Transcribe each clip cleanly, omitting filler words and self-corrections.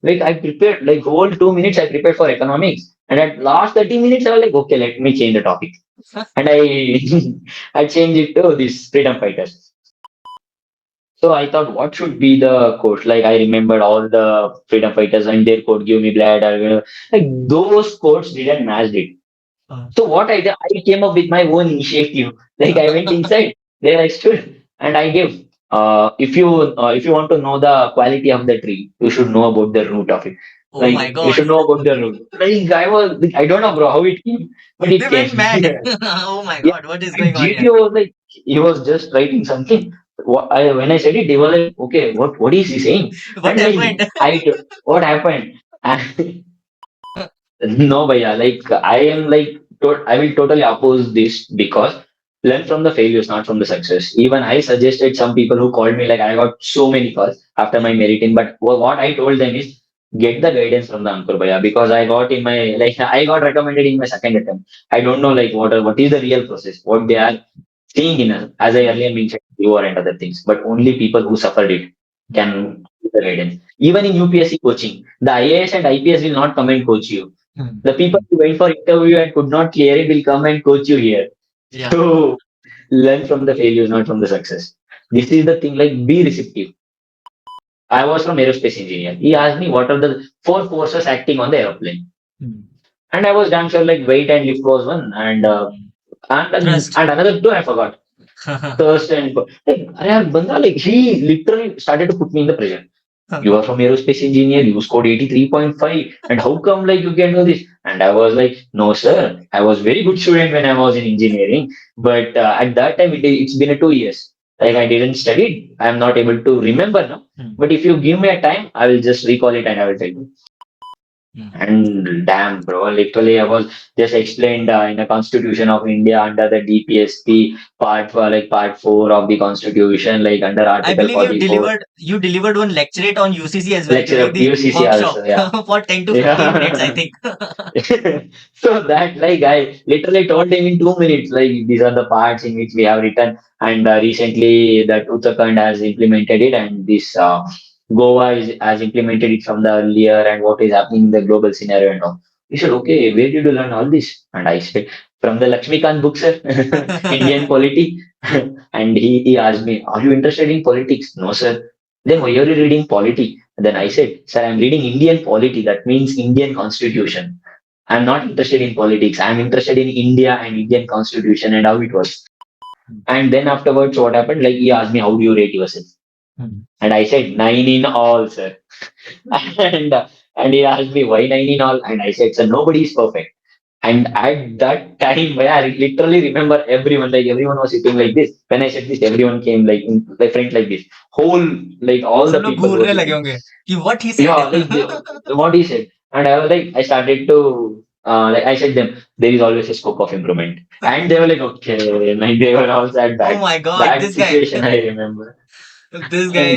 Like I prepared like whole 2 minutes I prepared for economics, and at last 30 minutes I was like, okay, let me change the topic, and I I changed it to this freedom fighters. So I thought, what should be the quote? Like I remembered all the freedom fighters and their quote, "Give me blood." Or, like those quotes didn't match it. Uh, So what I did, I came up with my own initiative. Like I went inside, there I stood, and I gave. If you want to know the quality of the tree, you should know about the root of it. oh my Like you God. should know about the root. Like I don't know, bro, how it came, but it They came. went mad. Oh my Yeah, God, what is and going on here? GTO was like, he was just writing something. When I said it, they were like, okay, what is he saying? What And like, happened? what happened? And no, bhaiya, like I am like, I will totally oppose this because learn from the failures, not from the success. Even I suggested some people who called me, like I got so many calls after my Hmm. meriting, but what I told them is get the guidance from the Ankur bhaiya because I got in my, like I got recommended in my second attempt. I don't know like what is the real process, what they are seeing in us, as I earlier mentioned, viewer and other things, but only people who suffered it can give the guidance. Even in UPSC coaching, the IAS and IPS will not come and coach you. Hmm. The people who went for interview and could not clear it will come and coach you here. Yeah. So learn from the failures, not from the success. This is the thing, like be receptive. I was from aerospace engineer. He asked me what are the four forces acting on the airplane. Hmm. And I was damn sure like weight and lift was one Trust. and another two I forgot. Thirst and like, अरे banda, like he literally started to put me in the pressure. You are from aerospace engineer, you scored 83.5, and how come like you can do this? And I was like, no, sir, I was very good student when I was in engineering, but at that time it's been a 2 years. Like I didn't study, I am not able to remember now. Hmm. But if you give me a time, I will just recall it and I will tell you. Hmm. And damn, bro, literally, I was just explained in the Constitution of India under the DPSP part 4 of the Constitution, like under I Article believe 44, you delivered one lecturate on UCC as well lecture during of the UCC workshop also, yeah. for 10 to 15 minutes, I Yeah. think. So that like I literally told him in 2 minutes, like these are the parts in which we have written, and recently that Uttarakhand has implemented it, and this Goa has implemented it from the earlier, and what is happening in the global scenario and all. He said, okay, where did you learn all this? And I said, from the Lakshmikant book, sir, Indian polity. And he asked me, are you interested in politics? No, sir. Then why are you reading polity? And then I said, sir, I'm reading Indian polity. That means Indian constitution. I'm not interested in politics. I'm interested in India and Indian constitution and how it works. And then afterwards, what happened? Like he asked me, how do you rate yourself? Hmm. And I said, nine in all, sir. and and he asked me, why nine in all? And I said, sir, nobody is perfect. And at that time, where I literally remember everyone, like everyone was sitting like this. When I said this, everyone came like in the front like this. Whole, like all सब the लोग people who were घूरने लगे sitting. होंगे कि what he said. Yeah, like what he said. And I was like, I started to, like I said them, there is always a scope of improvement. And they were like, okay, like they were all sad, Oh bad, my God, bad this guy. situation, I remember. This And, guy is.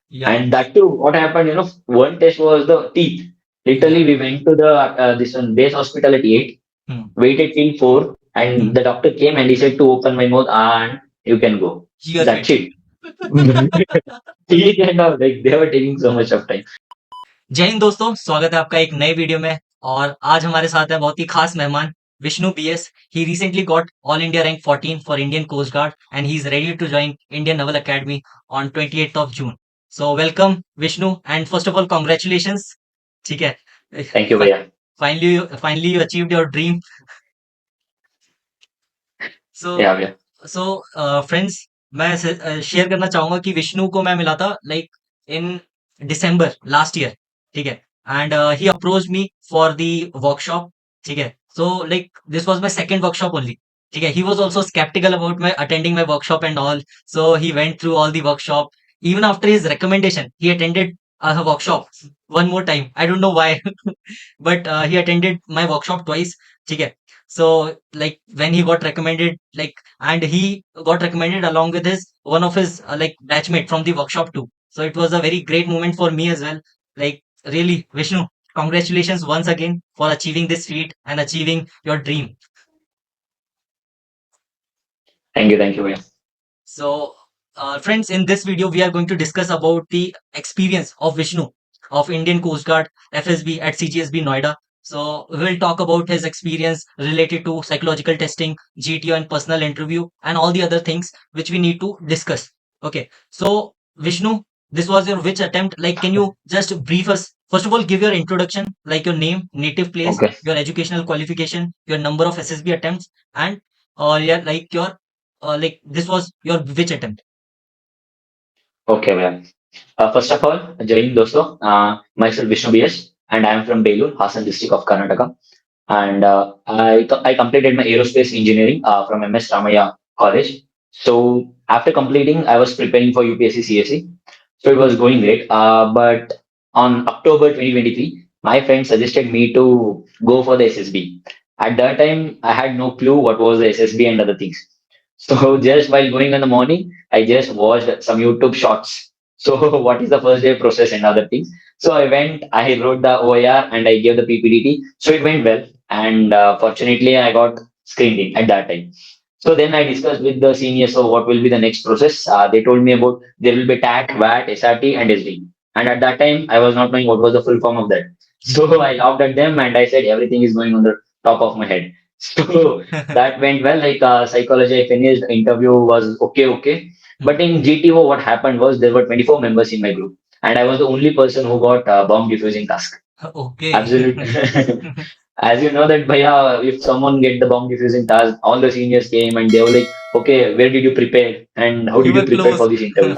Yeah. and that too, what happened, one test was the teeth. Yeah. Literally, we went to the, this one, base hospital at 8, Hmm. waited till 4, and Hmm. the doctor came and he said to open my mouth and you can go. You are That's fit. it. Teeth and all, like they were taking so much of time. जय हिंद दोस्तों, स्वागत है आपका एक नए video में। और आज हमारे साथ है बहुत ही खास मेहमान Vishnu B S. He recently got all India rank 14 for Indian coast guard and he is ready to join Indian naval academy on 28th of June. So welcome Vishnu and first of all congratulations. ठीक है। Thank you, Bhaiya. Finally you achieved your dream. So Yeah, Bhaiya. So friends, मैं share करना चाहूंगा कि विष्णु को मैं मिला था like in December last year. ठीक है। And he approach me for the workshop. ठीक है। So like this was my second workshop only. ठीक है। He was also sceptical about my attending my workshop and all. So he went through all the workshop. Even after his recommendation he attended a workshop one more time. I don't know why. But he attended my workshop twice. ठीक है। So like when he got recommended, like, and he got recommended along with his one of his like batchmate from the workshop too. So it was a very great moment for me as well. Like really, Vishnu, congratulations once again for achieving this feat and achieving your dream. Thank you, Bhaiya. So friends, in this video, we are going to discuss about the experience of Vishnu of Indian Coast Guard FSB at CGSB Noida. So we will talk about his experience related to psychological testing, GTO and personal interview, and all the other things which we need to discuss. Okay. So Vishnu, this was your which attempt? Like, can you just brief us? First of all, give your introduction, like your name, native place, Okay. your educational qualification, your number of SSB attempts, and yeah, like your like this was your which attempt? Okay, well. First of all, Jai Hind Dosto. Myself VISHNU BS, and I am from Belur, Hassan district of Karnataka. And I completed my aerospace engineering from MS Ramaya College. So after completing, I was preparing for UPSC CSE. So it was going great. But on October 2023, my friend suggested me to go for the SSB. At that time, I had no clue what was the SSB and other things. So just while going in the morning, I just watched some YouTube shorts. So what is the first day process and other things. So I went, I wrote the OIR and I gave the PPDT. So it went well. And fortunately, I got screened in at that time. So then I discussed with the seniors, so what will be the next process? They told me about there will be TAT, VAT, SRT, and SD. And at that time, I was not knowing what was the full form of that. So I laughed at them and I said everything is going on the top of my head. So that went well. Like psychology, I finished. Interview was okay. But in GTO, what happened was there were 24 members in my group, and I was the only person who got bomb diffusing task. Okay. Absolutely. As you know that Bhaiya, if someone get the bomb diffusing task, all the seniors came and they were like, okay, where did you prepare and how You did you were prepare close. for this interview?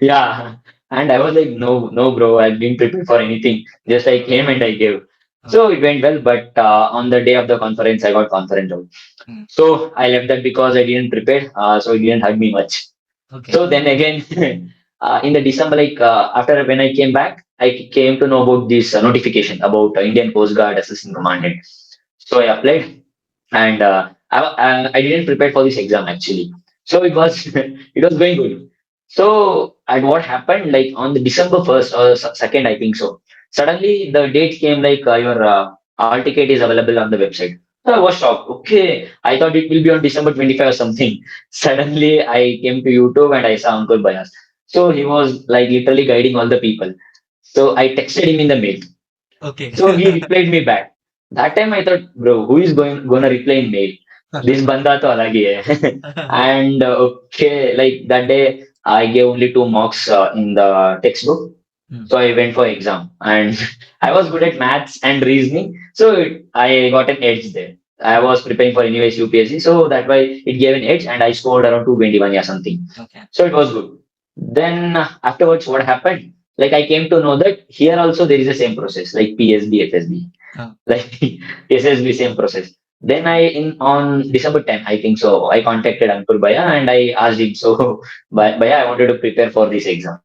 Yeah. And I was like, no, bro, I didn't prepare for anything. Just I came and I gave. So it went well, but on the day of the conference, I got conference out. Mm, So I left that because I didn't prepare. So it didn't hurt me much. okay. So then again, in the December, like after when I came back, I came to know about this notification about Indian Coast Guard Assistant Commandant. So I applied, and I didn't prepare for this exam actually. So it was it was going good. So and what happened like on the December 1st or second, I think so. Suddenly the date came like your hall ticket is available on the website. So I was shocked. Okay, I thought it will be on December 25 or something. Suddenly I came to YouTube and I saw Uncle Bayas. So he was like literally guiding all the people. So I texted him in the mail. Okay. So he replied me back. That time I thought, bro, who is gonna reply in mail? This banda to alag hi hai. And okay, like that day I gave only 2 marks in the textbook. Mm, So I went for exam and I was good at maths and reasoning. So I got an edge there. I was preparing for anyways UPSC. So that way it gave an edge and I scored around 221 or something. okay. So it was good. Then afterwards, what happened? Like I came to know that here also there is the same process, like PSB, FSB, Oh, like SSB, same process. Then I in on December 10th, I think so. I contacted Ankur Bhaiya and I asked him, so Bhaiya, I wanted to prepare for this exam.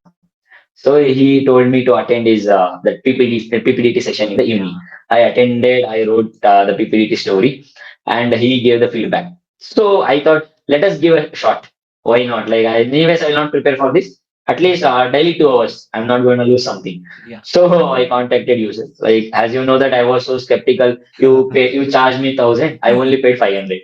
So he told me to attend his that PPDT session in the evening. yeah. I attended. I wrote the PPDT story, and he gave the feedback. So I thought, let us give a shot. Why not? Like, anyways, I will not prepare for this. At least daily 2 hours. I'm not going to lose something. Yeah. So I contacted users. Like, as you know that I was so skeptical. You charged me 1,000. I only paid 500,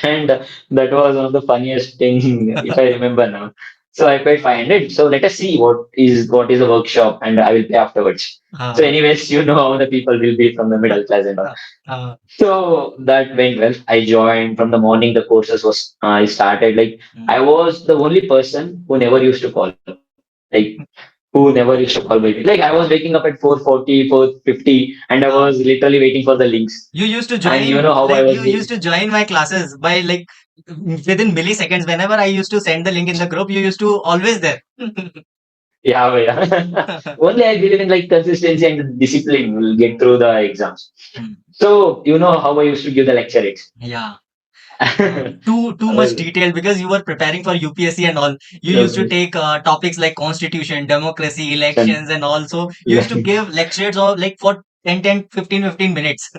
and that was one of the funniest thing if I remember now. So I paid 500. So let us see what is a workshop, and I will pay afterwards. So, Uh, anyways, you know how the people will be from the middle class and all. uh, So that went well. I joined from the morning. The courses was I started like mm. I was the only person who never used to call. Like who never used to call me. Like I was waking up at 4:40, 4:50, and I Uh, was literally waiting for the links. you used to And you join, know how I like, was you used doing. to join my classes by, like, within milliseconds. Whenever I used to send the link in the group, you used to always there. Yeah, yeah. Only I believe in like consistency and discipline will get Mm, through the exams. mm. So you know how I used to give the lecture rates. Yeah. I Too much was, detail because you were preparing for UPSC and all. You used to take topics like constitution, democracy, elections, and all. So you used to give lectures of like for 15 minutes.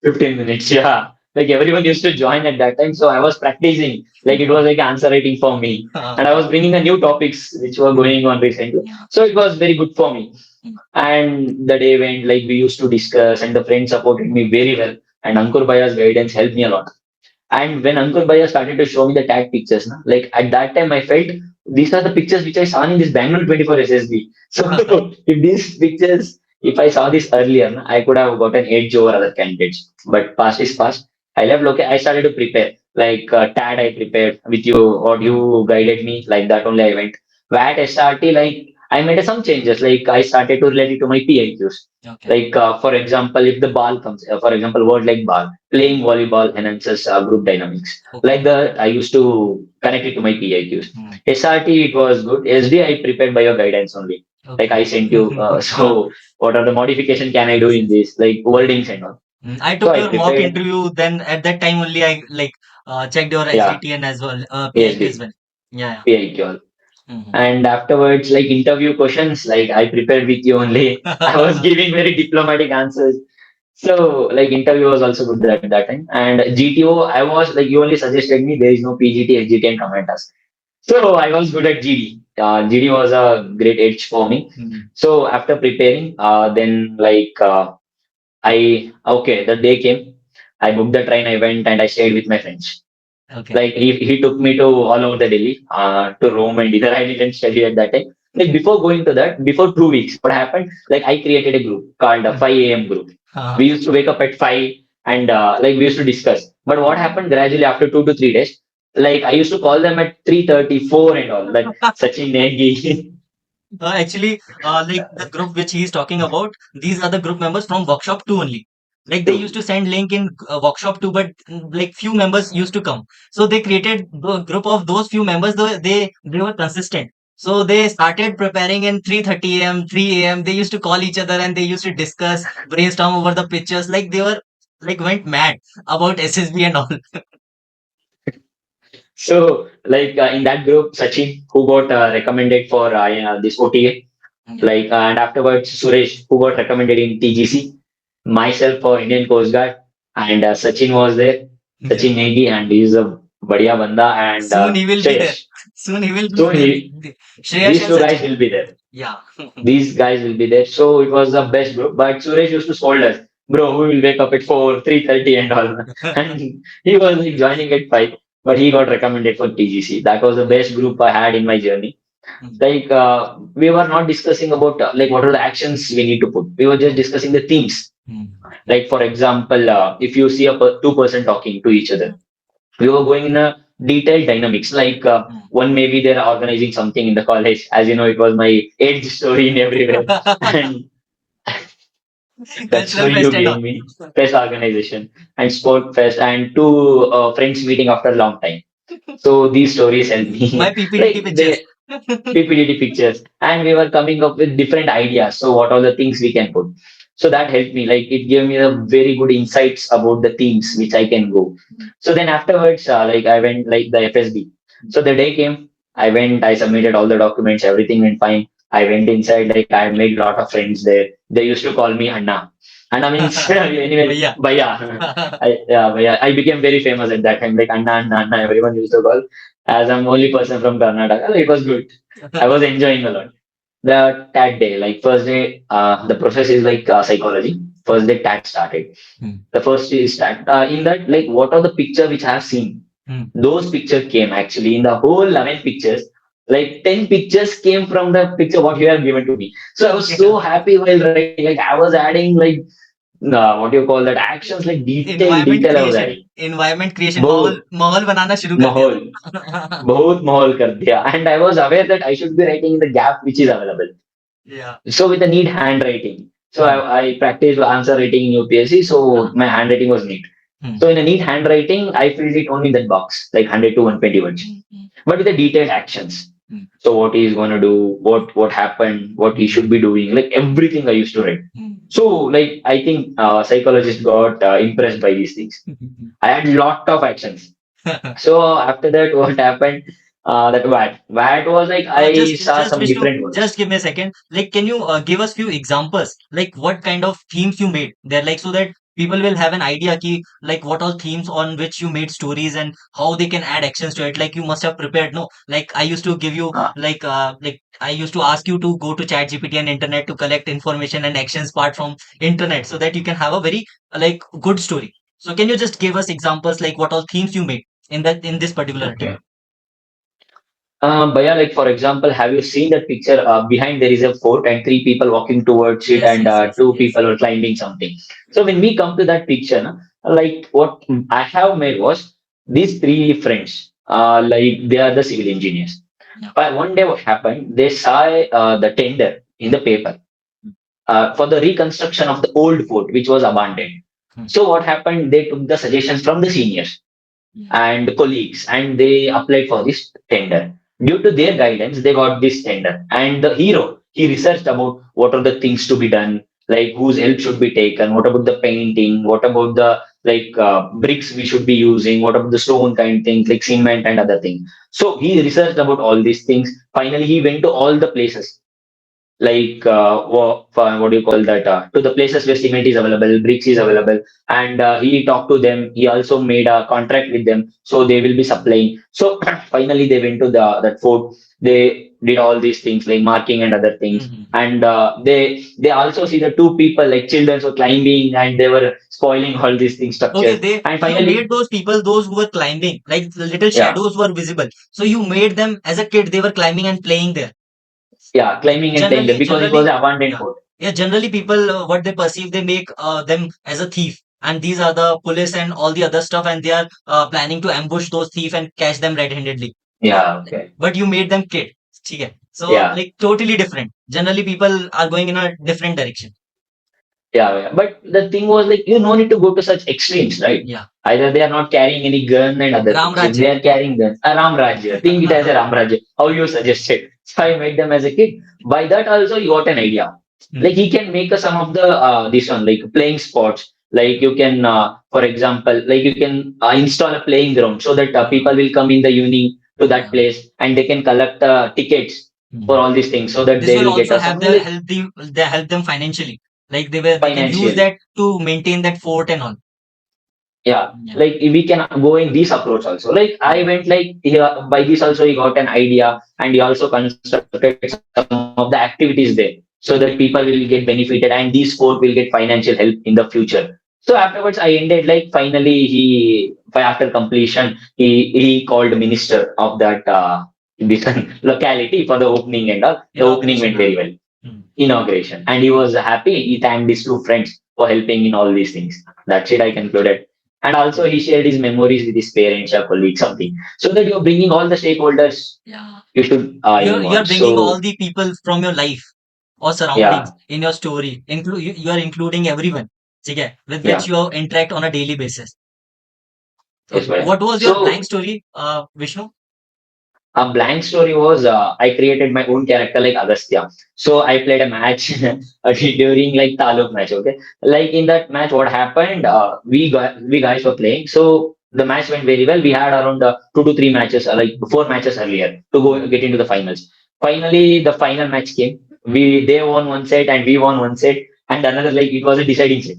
15 minutes, yeah. Like everyone used to join at that time. So I was practicing. Like it was like answer writing for me. And I was bringing the new topics which were Mm, going on recently. yeah. So it was very good for me. Mm, And the day went like we used to discuss and the friends supported me very well. And Ankur Bhaya's guidance helped me a lot. And when Ankur Bhaiya started to show me the tag pictures, na, like at that time I felt these are the pictures which I saw in this Bangalore 24 SSB. So if these pictures, if I saw this earlier, na, I could have gotten edge over other candidates. But past is past. I left okay. I started to prepare. Like TAD I prepared with you, or you guided me. Like that only I went. VAT SRT, like I made some changes. Like I started to relate it to my PIQs. Okay. Like for example, if the ball comes, for example, word like ball, playing volleyball enhances group dynamics. Okay. Like that, I used to connect it to my PIQs. Hmm. SRT, it was good. SD, I prepared by your guidance only. Like I Okay. sent you. So what are the modification can I do in this? Like wordings and all. I So took I your mock prepared. interview. Then at that time only I like checked your Yeah, SDTN as well, PIQ as ASD, well. Yeah. PIQ. Yeah. And afterwards, like interview questions, like I prepared with you only. I was giving very diplomatic answers. So, like interview was also good that time. And GTO, I was like you only suggested me there is no PGT, SGT, and command task. So I was good at GD. GD was a great edge for me. Mhm. So after preparing, then like I okay, the day came. I booked the train. I went and I stayed with my friends. Okay. Like he took me to all over the Delhi, to roam and dinner. I didn't study at that time. Like before going to that, before 2 weeks, what happened? Like I created a group called a 5 a.m. group. We used to wake up at 5 and like we used to discuss. But what happened gradually after 2 to 3 days? Like I used to call them at 3:34 and all. Like Sachin Negi. Actually, like the group which he is talking about, these are the group members from workshop 2 only. Like they used too. to send link in workshop 2, but like few members used to come. So they created the group of those few members. They were consistent. So they started preparing in 3:30 a.m., 3 a.m. They used to call each other and they used to discuss, brainstorm over the pictures. Like they were like went mad about SSB and all. So like in that group, Sachin, who got recommended for this OTA, Yeah. like and afterwards Suresh, who got recommended in TGC, myself for Indian Coast Guard, and Sachin was there, Yeah. Sachin Negi, and he's a badhiya banda, and Soon he will be there. Shayesh. Soon he will be So there. he, Shreyash these and two guys Sachin. will be there. Yeah. These guys will be there. So it was the best group. But Suresh used to scold us, bro, who will wake up at 4, 3:30 and all. And he was like joining at 5, but he got recommended for TGC. That was the best group I had in my journey. Mm, Like we were not discussing about like what are the actions we need to put. We were just discussing the themes. mm, Like for example, if you see a two-person talking to each other, we were going in a detailed dynamics. Like mm. one maybe they're organizing something in the college. As you know, it was my age story in everywhere, and that Cultural story fest you and all. gave me. Fest organization and sport fest and two friends meeting after a long time. So these stories help me. My PPDT Like pictures. they PPDT pictures, and we were coming up with different ideas. So what are the things we can put? So that helped me. Like it gave me a very good insights about the themes which I can go. So then afterwards, like I went like the FSB. So the day came, I went, I submitted all the documents, everything went fine. I went inside, like I made a lot of friends there. They used to call me Anna. Anna means anyway, Bhaiya. Bhaiya. Bhaiya. I became very famous at that time. Like Anna, Anna, Anna. Everyone used to call. As I'm only person from Karnataka, it was good. I was enjoying a lot. That day, like first day, the process is like psychology. First day, TAT started. Mm, The first is TAT. In that, like, what are the picture which I have seen? mm. Those pictures came actually in the whole 11 pictures. Like 10 pictures came from the picture what you have given to me. So I was Yeah. so happy while writing. Like I was adding like what do you call that actions like Environment detail I was creation. adding. Environment creation. माहौल Both माहौल बनाना शुरू कर mahol, दिया. बहुत mahol कर दिया. And I was aware that I should be writing in the gap which is available. Yeah. So with the neat handwriting. So Mm, I practiced answer writing in UPSC. So ah, my handwriting was neat. mm, So in a neat handwriting, I filled it only in that box, like 100 to 120 words, but with the detailed actions. mm, So what he is going to do, what happened, what he should be doing, like everything I used to write. So like I think psychologists got impressed by these things. mm. I had lot of actions. So after that, what happened? That VAT was like I saw Just some Vishnu, different just words. give me a second. Like, can you give us few examples? Like, what kind of themes you made there? Like, so that people will have an idea ki, like, what all themes on which you made stories and how they can add actions to it. Like, you must have prepared. No, like I used to give you Uh, like I used to ask you to go to Chat GPT and internet to collect information and actions part from internet so that you can have a very like good story. So can you just give us examples like what all themes you made in this particular attempt? Okay. But yeah, like for example, have you seen that picture? Behind there is a fort and three people walking towards it, Yes, and yes, yes, two yes. people are climbing something. So when we come to that picture, na, like what I have made was these three friends. Like they are the civil engineers. Yeah. But one day, what happened? They saw the tender in the paper for the reconstruction of the old fort, which was abandoned. Hmm. So what happened? They took the suggestions from the seniors and colleagues and they applied for this tender. Due to their guidance, they got this tender. And the hero, he researched about what are the things to be done, like whose help should be taken, what about the painting, what about the bricks we should be using, what about the stone kind things like cement and other things. So he researched about all these things. Finally, he went to all the places like what do you call that to the places where cement is available, bricks is available, and he talked to them. He also made a contract with them, so they will be supplying. So finally they went to the that fort. They did all these things like marking and other things, Mhm. and they also see the two people like children were climbing and they were spoiling all these things Okay, structures. they And you finally, made those people, those who were climbing, like the little yeah, shadows were visible. So you made them as a kid, they were climbing and playing there. yeah, climbing and playing there because it was Generally, an abandoned yeah, fort. yeah. Generally, people what they perceive, they make them as a thief, and these are the police and all the other stuff, and they are planning to ambush those thief and catch them red-handedly. Yeah, okay, But you made them kid. Okay. So yeah. like totally different. Generally, people are going in a different direction. Yeah, yeah. But the thing was like you no need to go to such extremes, right? Yeah. Either they are not carrying any gun and other Ram things. If Rajya. they are carrying guns, a Ram Rajya, think it as a Ram Rajya, how you suggested. So I made them as a kid. By that also you got an idea. Like he can make some of the this one like playing spots. Like you can, for example, like you can install a playing ground so that people will come in the evening to that Yeah. place and they can collect tickets for Mhm. all these things so that This they will will get also us have some the like help them financially. Like they can use financial. that to maintain that fort and all. Yeah, Yeah. like we can go in this approach also. Like I went like here by this also he got an idea and he also constructed some of the activities there so that people will get benefited and these sport will get financial help in the future. So afterwards I ended like finally after completion he called minister of that this locality for the opening and all. The opening went Inauguration. very well, Mm. inauguration, and he was happy. He thanked his two friends for helping in all these things. That's it. I concluded. And also, he shared his memories with his parents or colleagues, something. So that you're bringing all the stakeholders Yeah. you should You're involve. bringing all So, the people from your life or surroundings yeah, in your story. You are including everyone. Okay, with which yeah, you interact on a daily basis. yes, So well. what was your blank So, story, Vishnu? a blank story was I created my own character like Agastya. So I played a match during like Taluk match. Okay, like in that match, what happened? We guys were playing. So the match went very well. We had around 2 to 3 matches, like 4 matches earlier to go get into the finals. Finally, the final match came. They won one set and we won one set, and another like it was a deciding set.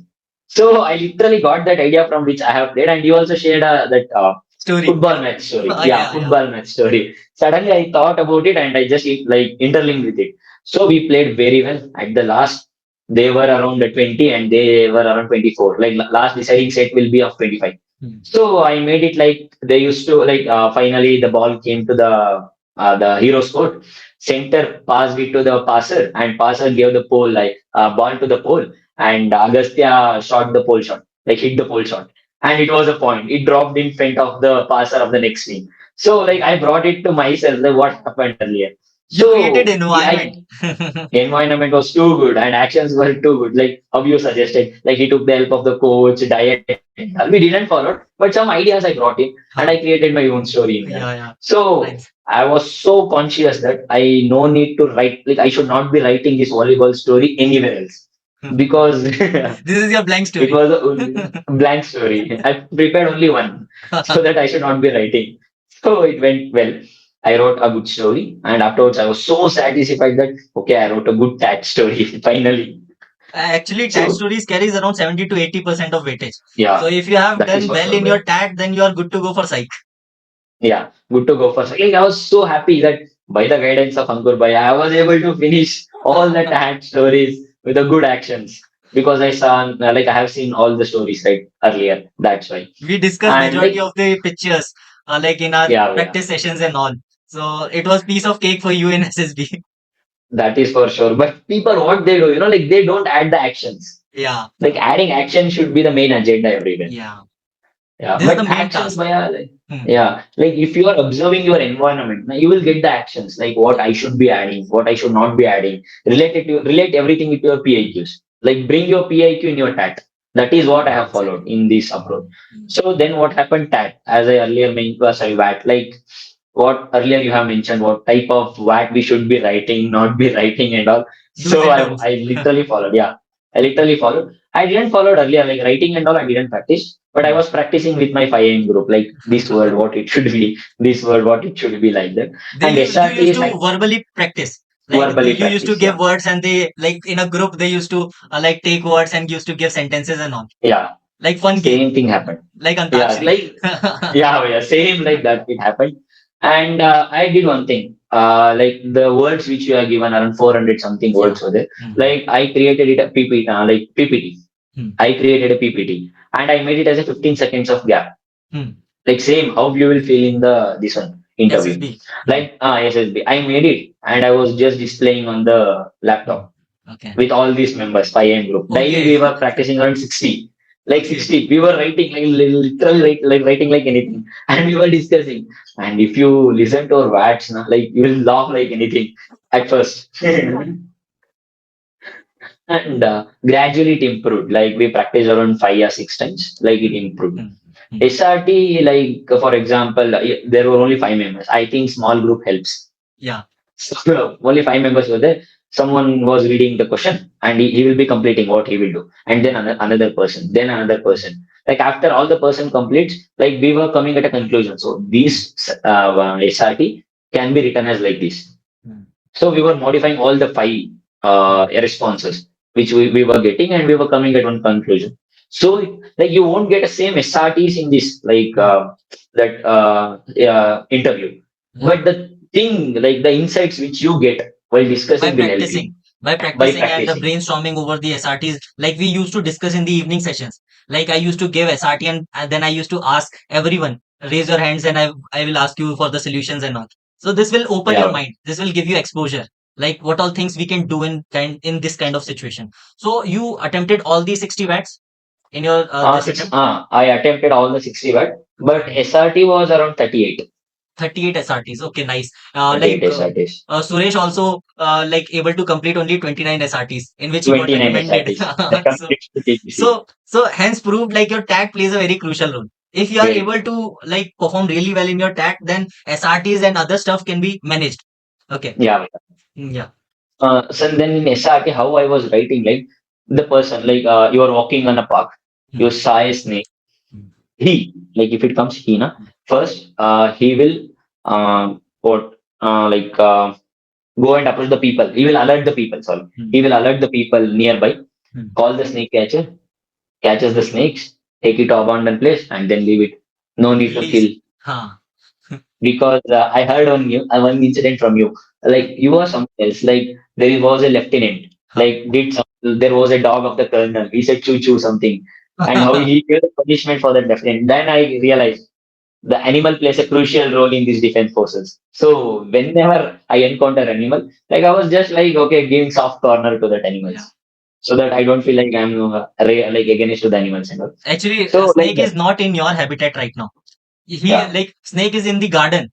So I literally got that idea from which I have played, and you also shared that Story. football match story. Oh, Yeah, yeah, yeah. football match story. Suddenly I thought about it and I just like interlinked with it. So we played very well. At the last, they were around 20 and they were around 24. Like last deciding set will be of 25. Hmm. So I made it like they used to like finally the ball came to the hero's court. Center passed it to the passer and passer gave the pole like ball to the pole and Agastya shot the pole shot like hit the pole shot and it was a point. It dropped in front of the passer of the next team. So like I brought it to myself like what happened earlier. You created So environment. I environment was too good and actions were too good. Like how you suggested, like he took the help of the coach, diet. We didn't follow, but some ideas I brought in and I Huh. created my own story in that. Yeah, yeah. So Nice. I was so conscious that I no need to write like I should not be writing this volleyball story anywhere else because This is your blank it story. was a blank story. I prepared only one so that I should not be writing. So it went well. I wrote a good story, and afterwards I was so satisfied that okay, I wrote a good tag story finally. Actually, TAT So stories carries around 70 to 80% of weightage. So yeah, if you have that is done for well sure. in Well, your TAT, then you are good to go for psych. yeah, good to go for second. I was so happy that by the guidance of Ankur Bhai, I was able to finish all the tag stories with the good actions. because I saw like I have seen all the stories right earlier. That's why. We discussed And majority like of the pictures, like in our yeah, practice sessions and all. So it was piece of cake for you in SSB. that is for sure. But people, what they do, like they don't add the actions. Yeah, Like adding action should be the main agenda everywhere. yeah. Yeah, This is the but main actions task. via like Hmm. yeah, like if you are observing your environment, now you will get the actions like what I should be adding, what I should not be adding. Relate everything with your PIQs. Like bring your PIQ in your TAT. That is what I have Exactly. followed in this approach. Hmm. So then what happened TAT? As I earlier mentioned, sorry, VAT. Like what earlier you have mentioned, what type of VAT we should be writing, not be writing, and all. Do's So and I don'ts. literally followed. Yeah, I literally followed. I didn't follow it earlier, like writing and all. I didn't practice, but I Hmm. was practicing with my 5 AM group, like this word, what it should be, this word, what it should be, like that. And You SRT used is to like verbally practice. Like verbally you used to practice. give Yeah, words and they like in a group they used to like take words and used to give sentences and all. yeah. Like fun game. Same thing happened. Like Yeah, Antakshari. like yeah, same like that. It happened, and I did one thing. Like the words which you are given around 400 something Yeah. words were there. Hmm. Like I created it a PPT, like PPT. Hmm. I created a PPT and I made it as a 15 seconds of gap. Hmm. Like same how you will feel in the this one interview. SSB. Hmm. Like SSB. I made it and I was just displaying on the Hmm. laptop Okay. with all these members, 5 AM group. Daily Okay. we were practicing around 60. Like Okay. 60. We were writing like literally like writing like anything. And we were discussing. And if you listen to our words, na, like you will laugh like anything at first. And gradually it improved. Like we practiced around 5 or 6 times. Like it improved. Hmm. Hmm. SRT, like for example, there were only 5 members. I think small group helps. Yeah. So only 5 members were there. Someone was reading the question and he will be completing what he will do. And then another person, then another person. Like after all the person completes, like we were coming at a conclusion. So this SRT can be written as like this. Hmm. So we were modifying all the 5 responses which we were getting and we were coming at one conclusion. So like you won't get the same SRTs in this like Hmm. that interview. Yeah. But the thing like the insights which you get while By discussing will help you practicing. By by practicing and practicing. brainstorming over the SRTs, like we used to discuss in the evening sessions. Like I used to give SRT and then I used to ask everyone, raise your hands and I will ask you for the solutions and all. So this will open your Yeah. mind. This will give you exposure. Like what all things we can do in this kind of situation. So you attempted all the 60 watts in your this attempt. I attempted all the 60 watt, but Okay. SRT was around 38. 38 SRTs. Okay, nice. 38 SRTs. Suresh also like able to complete only 29 SRTs, in which he got 29 recommended. SRTs. That so completes the KPC. so hence proved like your tag plays a very crucial role. If you are Very able to like perform really well in your tag, then SRTs and other stuff can be managed. Okay. yeah. Yeah. So then in SRT, how I was writing, like the person, like you are walking on a park, you Hmm. saw a snake. Hmm. He, like if it comes he, na, first he will what like go and approach the people. He will alert the people. Sorry, Hmm. he will alert the people nearby. Hmm. Call the snake catcher, catches the snakes, take it to abandoned place, and then leave it. No need to Release. kill Huh. because I heard one incident from you. Like you were something else. Like there was a lieutenant. Huh. Like there was a dog of the colonel. He said choo choo something, and how he gave the punishment for that lieutenant. Then I realized the animal plays a crucial role in these defense forces. So whenever I encounter animal, like I was just like okay, giving soft corner to that Yeah. animals, so that I don't feel like I'm like against to the animals and all. Actually, So like snake that, is not in your habitat right now. He yeah. like snake is in the garden.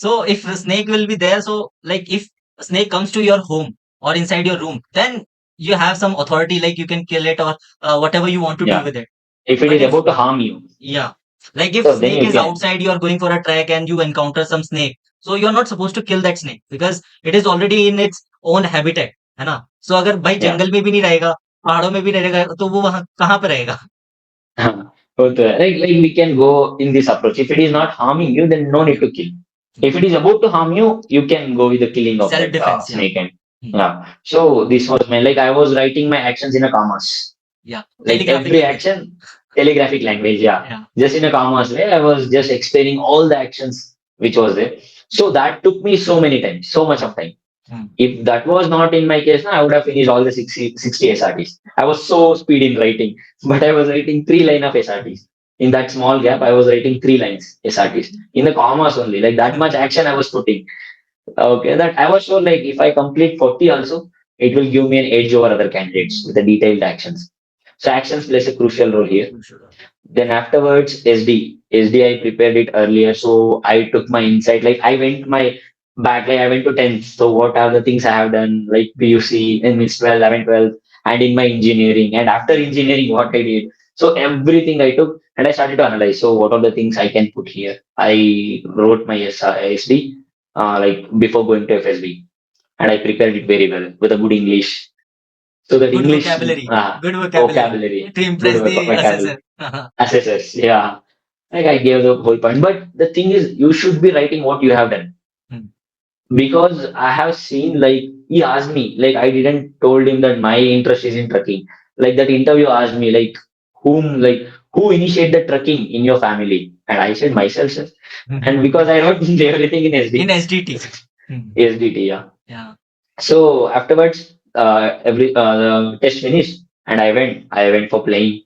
So if a snake will be there, so like if a snake comes to your home or inside your room, then you have some authority, like you can kill it or whatever you want to do Yeah. with it. If it But is if about to harm you, yeah, like if so then snake you is can. outside, you are going for a trek and you encounter some snake, so you are not supposed to kill that snake because it is already in its own habitat, है ना? So अगर भाई Yeah. जंगल में भी नहीं रहेगा, पहाड़ों में भी नहीं रहेगा, तो वो वहाँ कहाँ पे रहेगा? Both, like we can go in this approach. If it is not harming you, then no need Yeah. to kill. If it is about to harm you, you can go with the killing of Self that defense, yeah. snake. And Hmm. yeah. So this was my like I was writing my actions in a commas. Yeah, Like telegraphic every language. action, telegraphic language. Yeah. Yeah. Just in a commas way, I was just explaining all the actions which was there. So that took me so many times, so much of time. Hmm. If that was not in my case, I would have finished all the 60 SRTs. I was so speed in writing, but I was writing 3 line of SRTs. In that small gap, I was writing 3 lines SRTs in the commas only. Like that much action I was putting. Okay, that I was sure like if I complete 40 also, it will give me an edge over other candidates with the detailed actions. So actions plays a crucial role here. Then afterwards, SD. SD, I prepared it earlier. So I took my insight. Like I went my back, like I went to 10th. So what are the things I have done? Like PUC, in means 12, 11, 12, and in my engineering. And after engineering, what I did. So everything I took and I started to analyze. So what are the things I can put here? I wrote my SD, like before going to FSB. And I prepared it very well with a good English. So that Good English vocabulary. Good vocabulary vocabulary, to good impress the vocabulary, assessor. assessors, yeah. Like I gave the whole point. But the thing is, you should be writing what you have done. Hmm. Because I have seen like he asked me, like I didn't told him that my interest is in trucking. Like that interview asked me, like who initiate the trucking in your family? And I said myself, sir. And because I wrote everything in In SD, SDT. Hmm. SDT, yeah. Yeah. So afterwards, every the test finished, and I went for playing.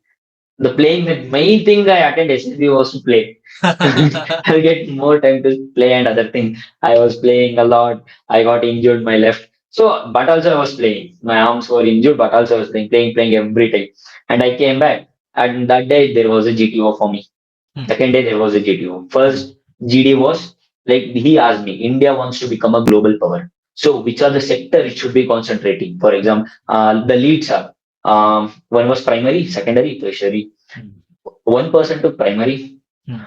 The playing, the main thing I attend SSB was to play. I'll get more time to play and other things. I was playing a lot. I got injured my left. So, but also I was playing. My arms were injured, but also I was playing every time. And I came back. And that day there was a GTO for me. Hmm. Second day there was a GTO. Hmm. First GD was like he asked me, India wants to become a global power. So which are the sector it should be concentrating? For example, the leads are one was primary, secondary, tertiary. Hmm. One person took primary. Hmm.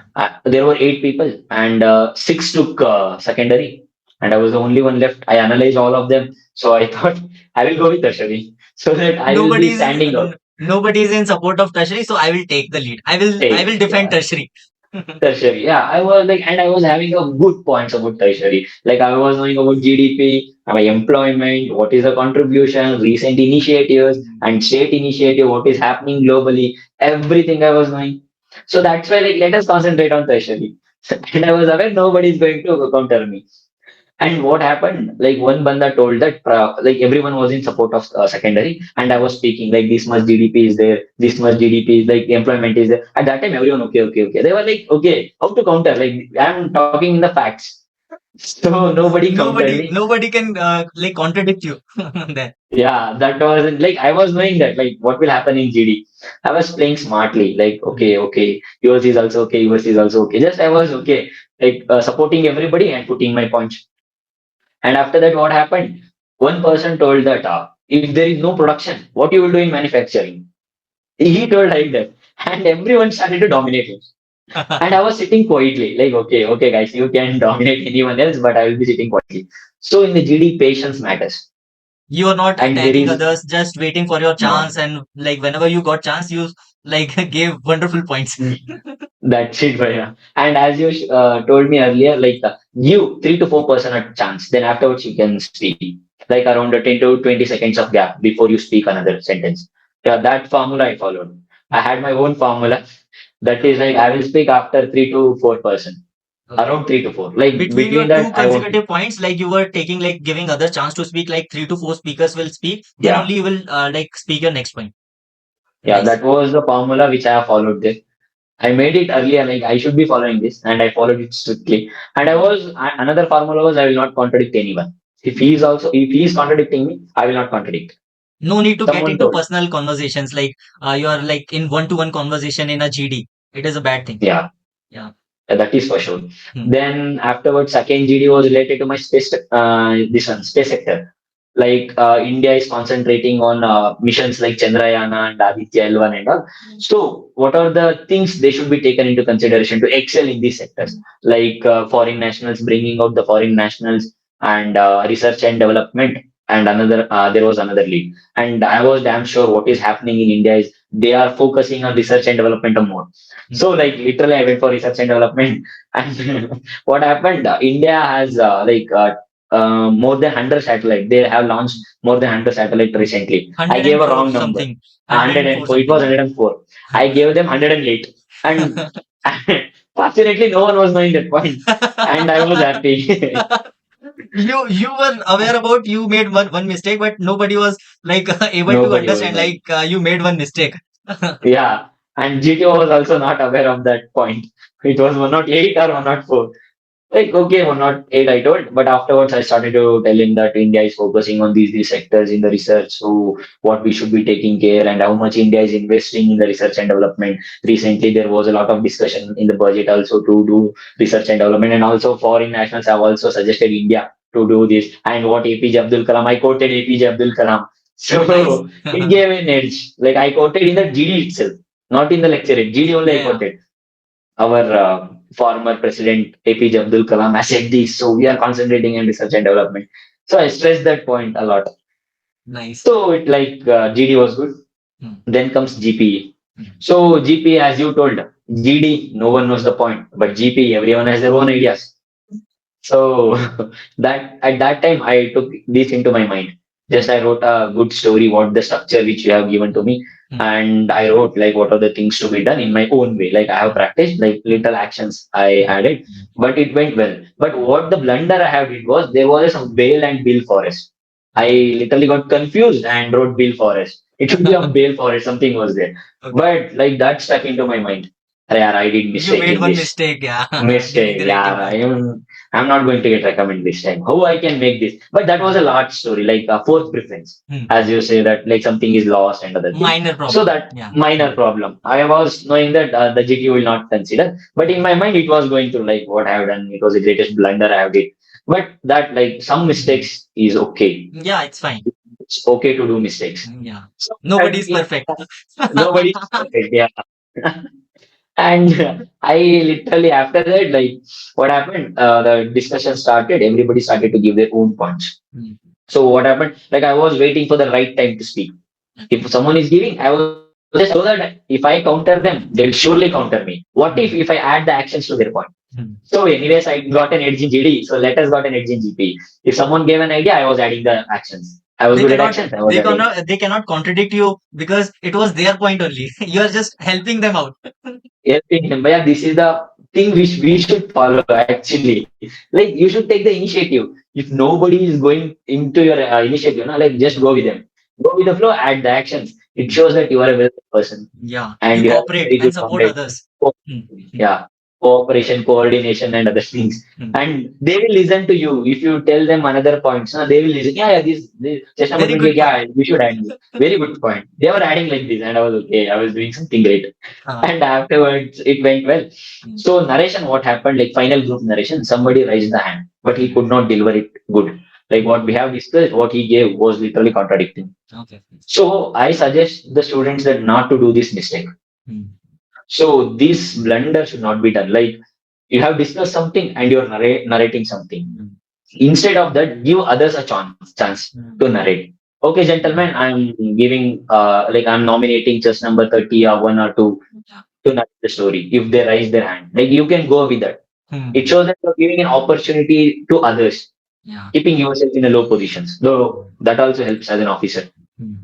There were 8 people, and six took secondary, and I was the only one left. I analyzed all of them, so I thought I will go with tertiary so that I will be Nobody's standing out. nobody's in support of tertiary, so I will take the lead. I will defend Yeah, tertiary. tertiary. Yeah, I was like, and I was having a good points about tertiary. Like I was knowing about GDP, my employment, what is the contribution, recent initiatives, and state initiative, what is happening globally. Everything I was knowing. So that's why like let us concentrate on tertiary. And I was aware nobody is going to counter me. And what happened? Like one banda told that like everyone was in support of secondary, and I was speaking like this much GDP is there, this much GDP is like employment is there. At that time, everyone okay. They were like okay, how to counter? Like I'm talking in the facts, so nobody countered Nobody, me. nobody can like contradict you. There. Yeah, that was like I was knowing that like what will happen in GD. I was playing smartly, like okay, yours is also okay, yours is also okay. Just I was okay, like supporting everybody and putting my punch. And after that, what happened? One person told that if there is no production, what you will do in manufacturing? He told like that. And everyone started to dominate him. And I was sitting quietly, like, okay, guys, you can dominate anyone else, but I will be sitting quietly. So in the GD, patience matters. You are not And there attacking is others, just waiting for your no. chance, and like whenever you got chance, you like gave wonderful points. That's it, Bhaiya. And as you told me earlier, like give 3 to 4% a chance. Then afterwards you can speak. Like around 10 to 20 seconds of gap before you speak another sentence. Yeah, that formula I followed. I had my own formula. That is like I will speak after 3 to 4%. Okay. Around 3 to 4. Like Between your between two that I won't. consecutive points, like you were taking like giving other chance to speak, like 3 to 4 speakers will speak, then Yeah. only you will like speak your next point. Yeah, Nice. that was the formula which I have followed there. I made it earlier, like I should be following this, and I followed it strictly. And another formula was I will not contradict anyone. If he is contradicting me, I will not contradict. No need to get Someone into told. personal conversations, like you are like in one-to-one conversation in a GD. It is a bad thing. Yeah, Yeah. that is for sure. Hmm. Then afterwards, second GD was related to my space sector. Like India is concentrating on missions like Chandrayana and Aditya L1 and all. So, what are the things they should be taken into consideration to excel in these sectors? Like foreign nationals, bringing out the foreign nationals, and research and development. And there was another lead. And I was damn sure what is happening in India is they are focusing on research and development more. So, like literally, I went for research and development. And what happened? India has more than 100 satellite. They have launched more than 100 satellite recently. I gave a 104 wrong number. something. 104 104. It something. was 104. I gave them 108. And fortunately, no one was knowing that point. And I was happy. You were aware about you made one mistake, but nobody was like able to Nobody was understand not. like you made one mistake. Yeah, and GTO was also not aware of that point. It was 108 or 104. Like, okay, 108 I told, but afterwards I started to tell him that India is focusing on these sectors in the research, so what we should be taking care and how much India is investing in the research and development. Recently, there was a lot of discussion in the budget also to do research and development, and also foreign nationals have also suggested India to do this. And what APJ Abdul Kalam, I quoted APJ Abdul Kalam. Nice. So it gave an edge. Like I quoted in the GD itself, not in the lecture. GD only I Yeah, quoted our former president APJ Abdul Kalam has said this, so we are concentrating in research and development. So I stressed that point a lot. nice. So it like GD was good. Mm, Then comes GPE. mm. So GPE, as you told, GD, no one knows the point, but GPE, everyone has their own ideas. So that at that time I took this into my mind. Just I wrote a good story, what the structure which you have given to me, Mm, and I wrote like what are the things to be done in my own way. Like I have practiced, like mm, little actions I added, but it went well. But what the blunder I have did was there was some Bale and Bill Forest. I mm. literally got confused and wrote Bill Forest. It should be a Bale Forest, something was there. Okay. But like that stuck into my mind. Yeah, I did You mistake made in one this. mistake, yeah, giving Mistake, the yeah. writing part. I'm not going to get recommended this time. How I can make this? But that was a large story, like a fourth preference, Hmm. as you say that like something is lost and other things. Minor So problem. that Yeah. minor problem. I was knowing that the GTO will not consider, but in my mind it was going through like what I have done. It was the greatest blunder I have did. But that like some mistakes is okay. Yeah, it's fine. It's okay to do mistakes. Yeah. So Nobody that, is perfect. nobody is perfect. Yeah. And I literally after that, like what happened, the discussion started, everybody started to give their own points. Mm. So what happened, like I was waiting for the right time to speak. If someone is giving, I was just so that if I counter them, they'll surely counter me. What if I add the actions to their point? Mm. So anyways, I got an edge in GD, so let us got an edge in GP. If someone gave an idea, I was adding the actions. I was They good at cannot actions, I was adding. they cannot contradict you because it was their point only. You are just helping them out. Helping him. But yeah, this is the thing which we should follow actually. Like you should take the initiative. If nobody is going into your initiative, no, like just go with them. Go with the flow, add the actions. It Mm. shows that you are a very good person Yeah. and You you have cooperate very and good support knowledge. others. Mm. Mm. Yeah, cooperation, coordination, and other things. Mm. And they will listen to you if you tell them another points. No, they will listen. Yeah, yeah, this just about Very 20. good point. Yeah, we should add this. Very good point. They were adding like this, and I was okay. I was doing something great. Uh, And afterwards, it went well. mm. So narration, what happened? Like final group narration, somebody raised the hand, but he could not deliver it good. Like what we have discussed, what he gave was literally contradicting. Okay. So I suggest the students that not to do this mistake. Mm. So this blunder should not be done. Like you have discussed something and you're narrating something. Mm. Instead of that, give others a chance Mm. to narrate. Okay, gentlemen, I'm giving like I'm nominating just number 30 or one or two to narrate the story if they raise their hand. Like you can go with that. It Mm. shows that you're giving an opportunity to others, Yeah. keeping yourself in a low positions. So that also helps as an officer. Mm.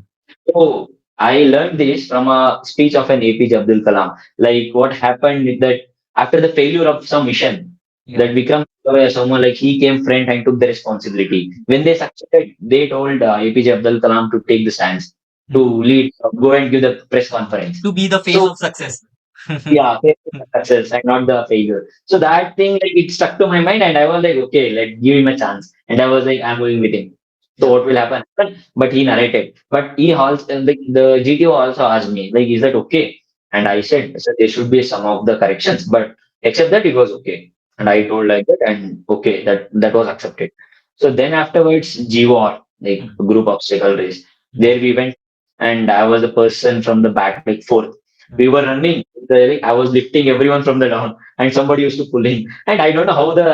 So I learned this from a speech of an APJ Abdul Kalam. Like what happened is that after the failure of some mission, Yeah. that Vikram, someone like he came front and took the responsibility. When they succeeded, they told APJ Abdul Kalam to take the stance, to Mm. lead, go and give the press conference. To be the face So of success. yeah, success and not the failure. So that thing like it stuck to my mind, and I was like, okay, let give him a chance. And I was like, I'm going with him. So Yeah. what will happen? But he narrated. But he also like the GTO also asked me, like, is that okay? And I said, so there should be some of the corrections, but except that it was okay. And I told like that, and okay, that was accepted. So then afterwards, GWAR, like Mm. group obstacle race, Mm. there we went, and I was the person from the back, like fourth. We Mm. were running. I was lifting everyone from the down, and somebody used to pull in. And I don't know how the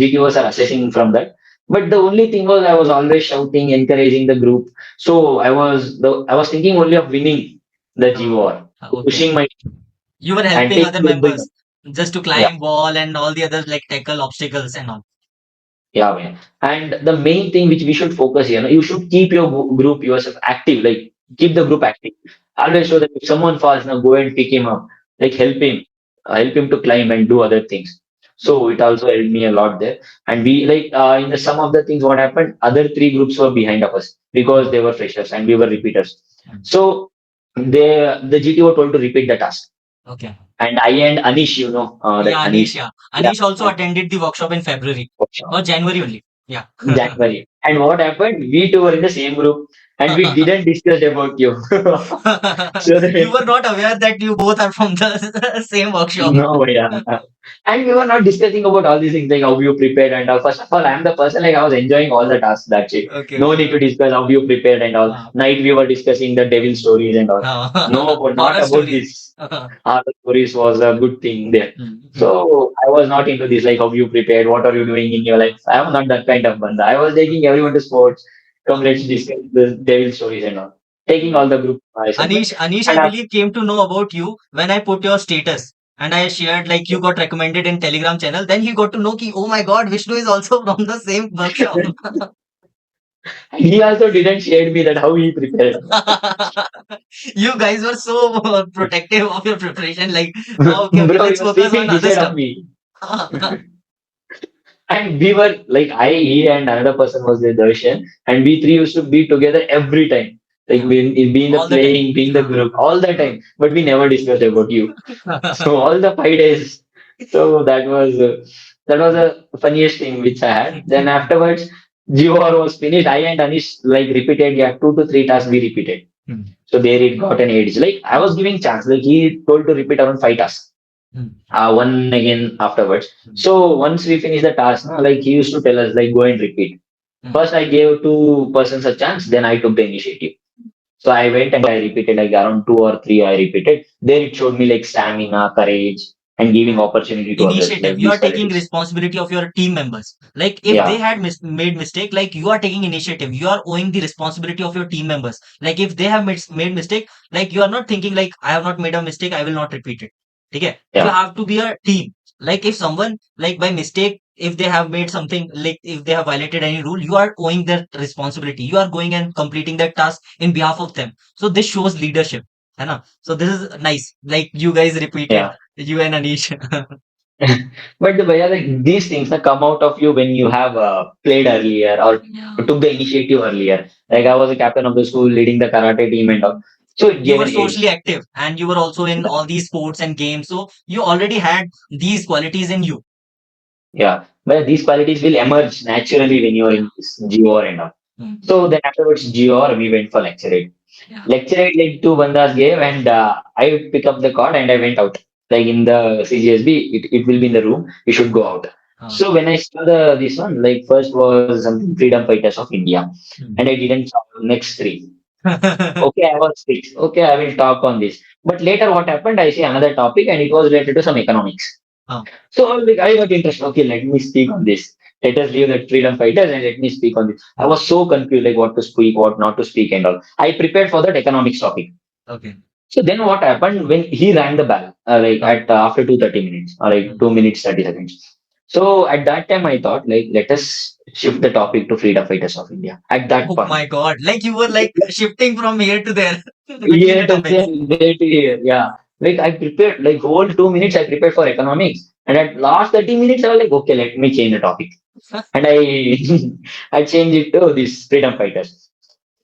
GTOs are assessing from that. But the only thing was I was always shouting, encouraging the group. So I was thinking only of winning the G Ah, war, okay. pushing my You were and helping other taking everyone. members just to Yeah, climb wall and all the others like tackle obstacles and all. yeah, man. And the main thing which we should focus here, you should keep your group yourself active. Like keep the group active. Always show that if someone falls, now go and pick him up. Like help him to climb and do other things. So it also helped me a lot there. And we in the some of the things what happened, other three groups were behind of us because they were freshers and we were repeaters. So the GTO told to repeat the task. Okay. And I and Anish, that Yeah, Anish. Anish, Yeah, yeah, Anish also attended the workshop in February workshop. or January only. Yeah. January. And what happened? We two were in the same group and we didn't discuss about you. So You were not aware that you both are from the same workshop. no, yeah. And we were not discussing about all these things like how you prepared and all. First of all, I'm the person like I was enjoying all the tasks. That's it. Okay, No okay, need to okay. discuss how you prepared and all. Night we were discussing the devil stories and all. No, but not Horror about stories. this. Our stories was a good thing there. Mm. So I was not into this like how you prepared, what are you doing in your life. I am not that kind of banda. I was taking everyone to sports. Come, let's discuss the devil stories and all. Taking all the group assignment. Anish, I And believe came to know about you when I put your status and I shared like you got recommended in Telegram channel. Then he got to know ki, oh my God, Vishnu is also from the same workshop. he also didn't share me that how he prepared. You guys were so protective of your preparation. Like, "Oh, okay, okay, Bro, he let's was focus sleeping on other beside of stuff." me. And we were like he and another person was there, Darshan, and we three used to be together every time. Like Yeah, be in the all the time. playing, being the group, all the time. But we never discussed about you. So all the 5 days. So that was a funniest thing which I had. Then afterwards, GOR was finished. I and Anish like repeated, yeah, 2 to 3 tasks we repeated. Hmm. So there it got an age. Like I was giving chance. Like he told to repeat around 5 tasks. Hmm. One again afterwards. So once we finish the task, no, like he used to tell us like go and repeat. Hmm. First I gave two persons a chance, then I took the initiative. So I went and I repeated like around 2 or 3 I repeated. There it showed me like stamina, courage, and giving opportunity to others, Initiative, like you these are taking qualities. responsibility of your team members. Like if they Yeah, had made mistake, like you are taking initiative, you are owing the responsibility of your team members. Like if they have made mistake, like you are not thinking like I have not made a mistake, I will not repeat it. Okay, you yeah, have to be a team. Like if someone like by mistake, if they have made something, like if they have violated any rule, you are owing that responsibility, you are going and completing that task in behalf of them. So this shows leadership, है ना? So this is nice, like you guys repeated, yeah. you and Anish. But the yeah, like these things that come out of you when you have played earlier or Yeah. took the initiative earlier. Like I was a captain of the school, leading the karate team and all. So it You gave were an socially edge. active and you were also in all these sports and games, so you already had these qualities in you. Yeah, but these qualities will emerge naturally when you are Yeah. in this GOR and all. Mm. So then afterwards GOR, we went for lecturate. Yeah. Lecturate like two bandas gave and I pick up the card and I went out. Like in the CGSB, it will be in the room. You should go out. Uh, So when I saw the this one, like first was something Freedom Fighters of India, and I mm. didn't saw next three. Okay, I was fixed. Okay, I will talk on this. But later, what happened? I see another topic, and it was related to some economics. Uh, So like I got interested. Okay, let me speak on this. Let us leave the freedom fighters and let me speak on this. I was so confused, like what to speak, what not to speak, and all. I prepared for that economics topic. okay. So then what happened when he rang the bell, like Uh, at after 2:30 minutes, or like mm. 2 minutes 30 seconds. So at that time I thought like let us shift the topic to freedom fighters of India. At that Oh point, my God, like you were like shifting from here to there between here the to topics. there to here, yeah. Like I prepared like whole 2 minutes I prepared for economics, and at last 30 minutes I was like okay, let me change the topic, and I I changed it to this freedom fighters.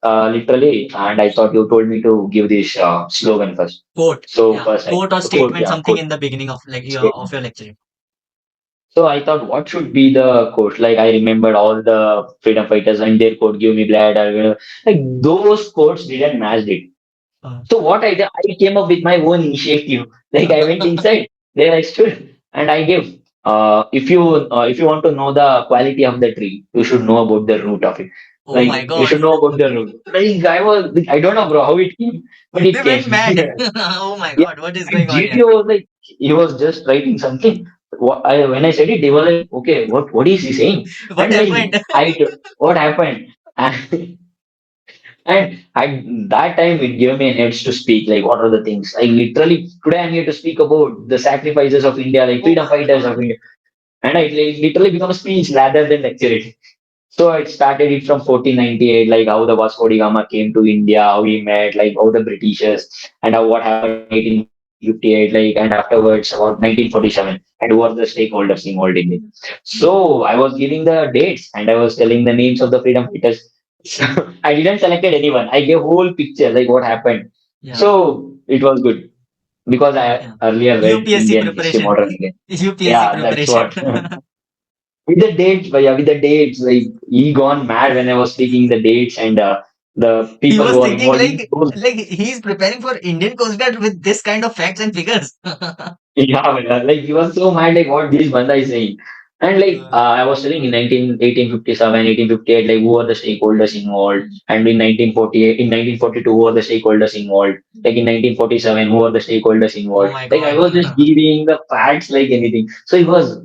Literally, and I thought you told me to give this slogan first. Quote, So yeah, first I quote or quote, statement, yeah, something quote in the beginning of like of statement. your lecture. So I thought, what should be the quote? Like I remembered all the freedom fighters and their quote, "Give me blood." Or, like those quotes didn't match it. Uh, So what I did, I came up with my own initiative. Like I went inside, there I stood, and I gave. If you want to know the quality of the tree, you should know about the root of it. oh my Like you God, should know about the root. Like I don't know, bro, how it came, but they it came. went mad. Oh my Yeah, God, what is and going on here? GTO was like, he was just writing something. When I said it, he was like, okay, what is he saying? What And like, happened? what happened? And at that time, it gave me an edge to speak. Like, what are the things? I literally, today I'm here to speak about the sacrifices of India, like Oh freedom my fighters God. of India. And I literally become a speech rather than lecture it. So I started it from 1498, like how the Vasco da Gama came to India, how he met, like how the Britishers, and how what happened in 1847. 1958, like, and afterwards about 1947, and who are the stakeholders involved in it. So I was giving the dates and I was telling the names of the freedom fighters. So I didn't selected anyone. I gave whole picture like what happened. Yeah. So it was good because I Yeah. earlier read UPSC Indian history, preparation. modern Indian. UPSC Yeah, that's preparation. what. With the dates, yeah, with the dates, like he gone mad when I was speaking the dates and the He people was who are thinking involved in those. like he's preparing for Indian Coast Guard with this kind of facts and figures. Yeah, like he was so mad, like what this banda is saying. And like I was telling in 1857, 1858, like who are the stakeholders involved, and in 1948, in 1942, who are the stakeholders involved, like in 1947, who are the stakeholders Oh involved. my Like I God. was just giving the facts like anything. So he was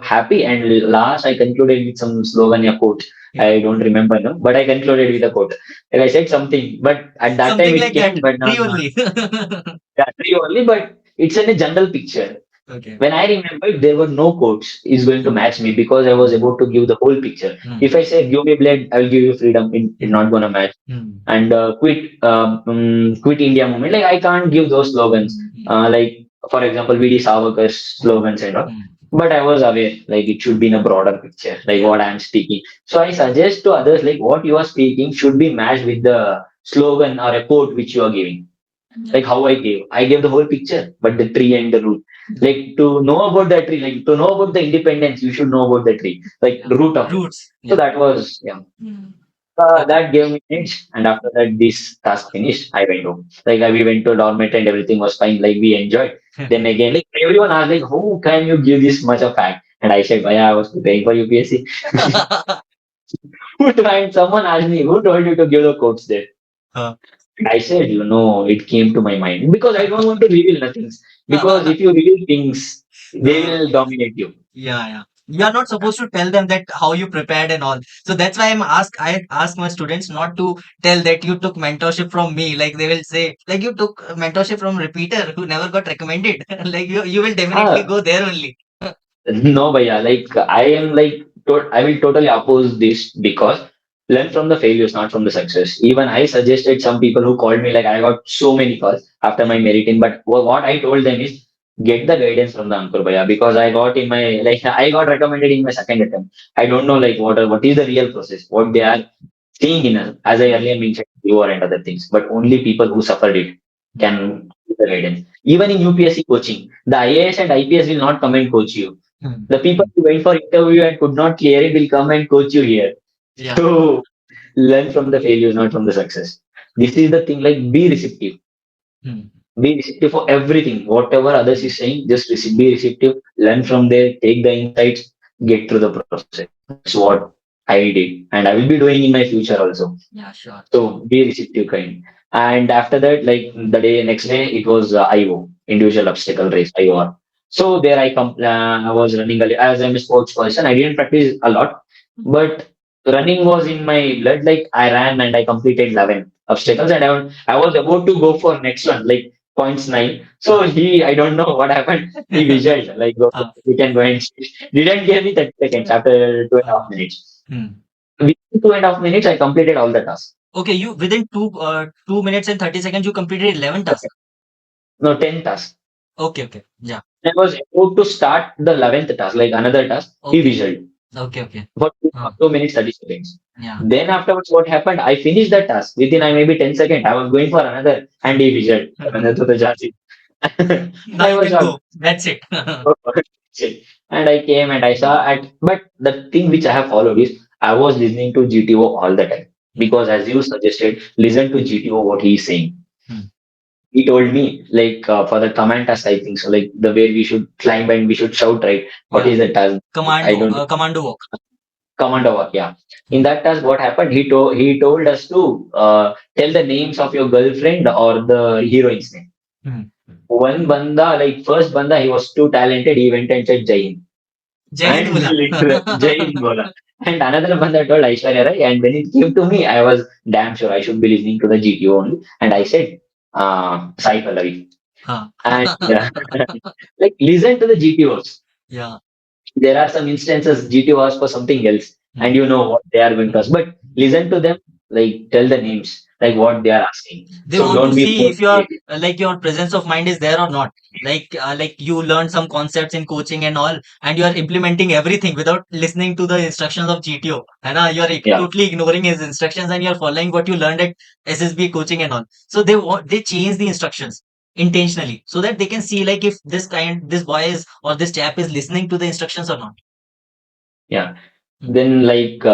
happy, and last I concluded with some slogan, a quote. Yeah. I don't remember, no, but I concluded with a quote. Like I said something, but at that time Something it like that. came, but now Three only. yeah, three only, but it's in a general picture. Okay. When I remembered there were no quotes is going to match me because I was about to give the whole picture. Hmm. If I say give me blood, I will give you freedom. It's Hmm. not gonna match. Hmm. And quit India movement. Like I can't give those slogans. Hmm. Like for example, VD Savarkar's slogans and all. Hmm. But I was aware, like it should be in a broader picture, like Yeah. what I am speaking. So I suggest to others, like what you are speaking should be matched with the slogan or a quote which you are giving. Like how I gave. I gave the whole picture, but the tree and the root. Like to know about the tree, like to know about the independence, you should know about the tree, like Yeah. the root of it. Roots. So Yeah. that was yeah. Okay. That gave me edge, and after that, this task finished. I went home. Like we went to dormitory and everything was fine. Like we enjoyed. Then again, like everyone asked, like, "How can you give this much of fact?" And I said, "Yeah, I was preparing for UPSC." Who tried? Someone asked me, "Who told you to give the quotes there?" Huh. I said, it came to my mind because I don't want to reveal nothing. Because if you reveal things, they Uh, will dominate you. yeah, yeah. You are not supposed to tell them that how you prepared and all. So that's why I ask my students not to tell that you took mentorship from me. Like they will say, like you took mentorship from repeater who never got recommended. Like you will definitely Ah, go there only. no, Bhaiya. Like I am like I will totally oppose this because learn from the failures, not from the success. Even I suggested some people who called me like I got so many calls after my meriting, but what I told them is get the guidance from the Ankur Bhaiya because I got in my like I got recommended in my second attempt. I don't know like what is the real process, what they are seeing in us, as I earlier mentioned, viewer and other things, but only people who suffered it can give the guidance. Even in UPSC coaching, the IAS and IPS will not come and coach you. Hmm. The people who went for interview and could not clear it will come and coach you here. Yeah. So learn from the failures, not from the success. This is the thing. Like be receptive. Hmm. Be receptive for everything. Whatever others is saying, just be receptive. Learn from there. Take the insights. Get through the process. That's what I did, and I will be doing in my future also. Yeah, sure. So be receptive kind. And after that, like the next day, it was IO, individual obstacle race, IOR. So there I was running as I'm a sports person. I didn't practice a lot, but running was in my blood. Like I ran and I completed 11 obstacles, and I was about to go for next one, like points 9. So I don't know what happened. He visualized, like, okay, Uh, we can go and didn't give me 30 seconds after 2.5 minutes. hmm. Within 2.5 minutes, I completed all the tasks. Okay, you within 2 minutes and 30 seconds you completed 11 tasks. No, 10 tasks. Okay, okay. Yeah. I was about to start the 11th task, like another task. He Okay. visualized Okay, okay. for two, Uh, 2 minutes, 30 seconds. yeah. Then afterwards, what happened? I finished the task. Within maybe 10 seconds, I was going for another and he visualized another to the Jhansi. Now I you was can shocked. go. That's it. And I came and I saw at, but the thing which I have followed is I was listening to GTO all the time Hmm. because as you suggested, listen to GTO what he is saying. Hmm. He told me like for the command task I think so, like the way we should climb and we should shout, right? What Yeah. is the task? I don't Commando walk. command over, yeah. In Hmm. that task what happened, he told us to tell the names of your girlfriend or the heroine's name. Hmm. One banda, like first banda, he was too talented, he went and said Jai Hind. Jai Hind And bola. literally Jai Hind bola. And another banda told Aishwarya Rai, and when it came to me I was damn sure I should be listening to the GTO only, and I said Sai Pallavi. Huh. And like listen to the GTOs. Yeah. There are some instances GTO asks for something else, Hmm. and you know what they are going to Hmm. ask. But listen to them, like tell the names. like what they are asking. They So want to don't be see more if your creative. like your presence of mind is there or not. Like you learned some concepts in coaching and all, and you are implementing everything without listening to the instructions of GTO. And you are Yeah, totally ignoring his instructions, and you are following what you learned at SSB coaching and all. So they change the instructions intentionally so that they can see like if this boy is or this chap is listening to the instructions or not. yeah. Hmm. Then like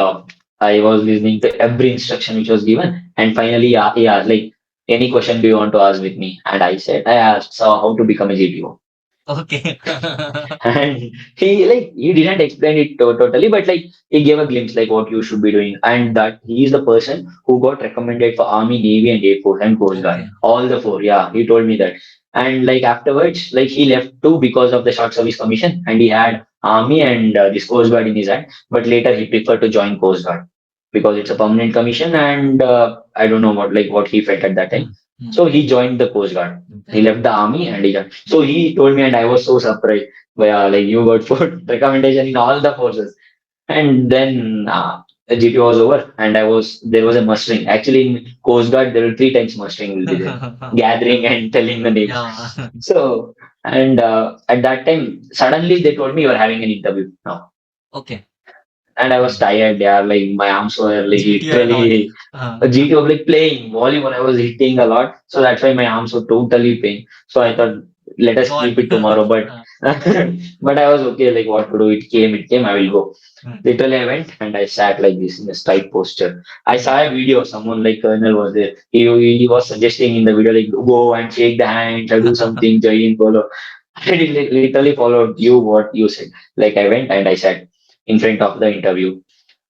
I was listening to every instruction which was given, and finally he asked like, any question do you want to ask with me? And I said I asked, so how to become a GTO. Okay. And he didn't explain it totally, but like he gave a glimpse like what you should be doing, and that he is the person who got recommended for Army, Navy, and Air Force and Coast Guard, Okay. all the four. Yeah, he told me that. And like afterwards, like he left too because of the short service commission, and he had Army and this Coast Guard in his hand. But later he preferred to join Coast Guard because it's a permanent commission, and I don't know what he felt at that Hmm. time. Hmm. So he joined the Coast Guard. He Okay. left the Army and he joined. So he told me, and I was so surprised. But yeah, like you got food recommendation in all the forces. And then the GP was over, and there was a mustering. Actually, in Coast Guard, there were three times mustering will be there, gathering and telling the names. Yeah. So, and at that time, suddenly they told me you are having an interview now. Okay. And I was Hmm. tired, yeah, like my arms were like GTO and all. literally a GT was like playing volleyball. I was hitting a lot, so that's why my arms were totally pain. So I thought, let us Gone. keep it tomorrow. But but I was okay. Like what to do? It came. It came. I will go. Hmm. Literally, I went and I sat like this in a straight posture. I Hmm. saw a video. Someone like Colonel was there. He was suggesting in the video like go and shake the hands or do something. Join follow. I did literally followed you what you said. Like I went and I sat in front of the interview.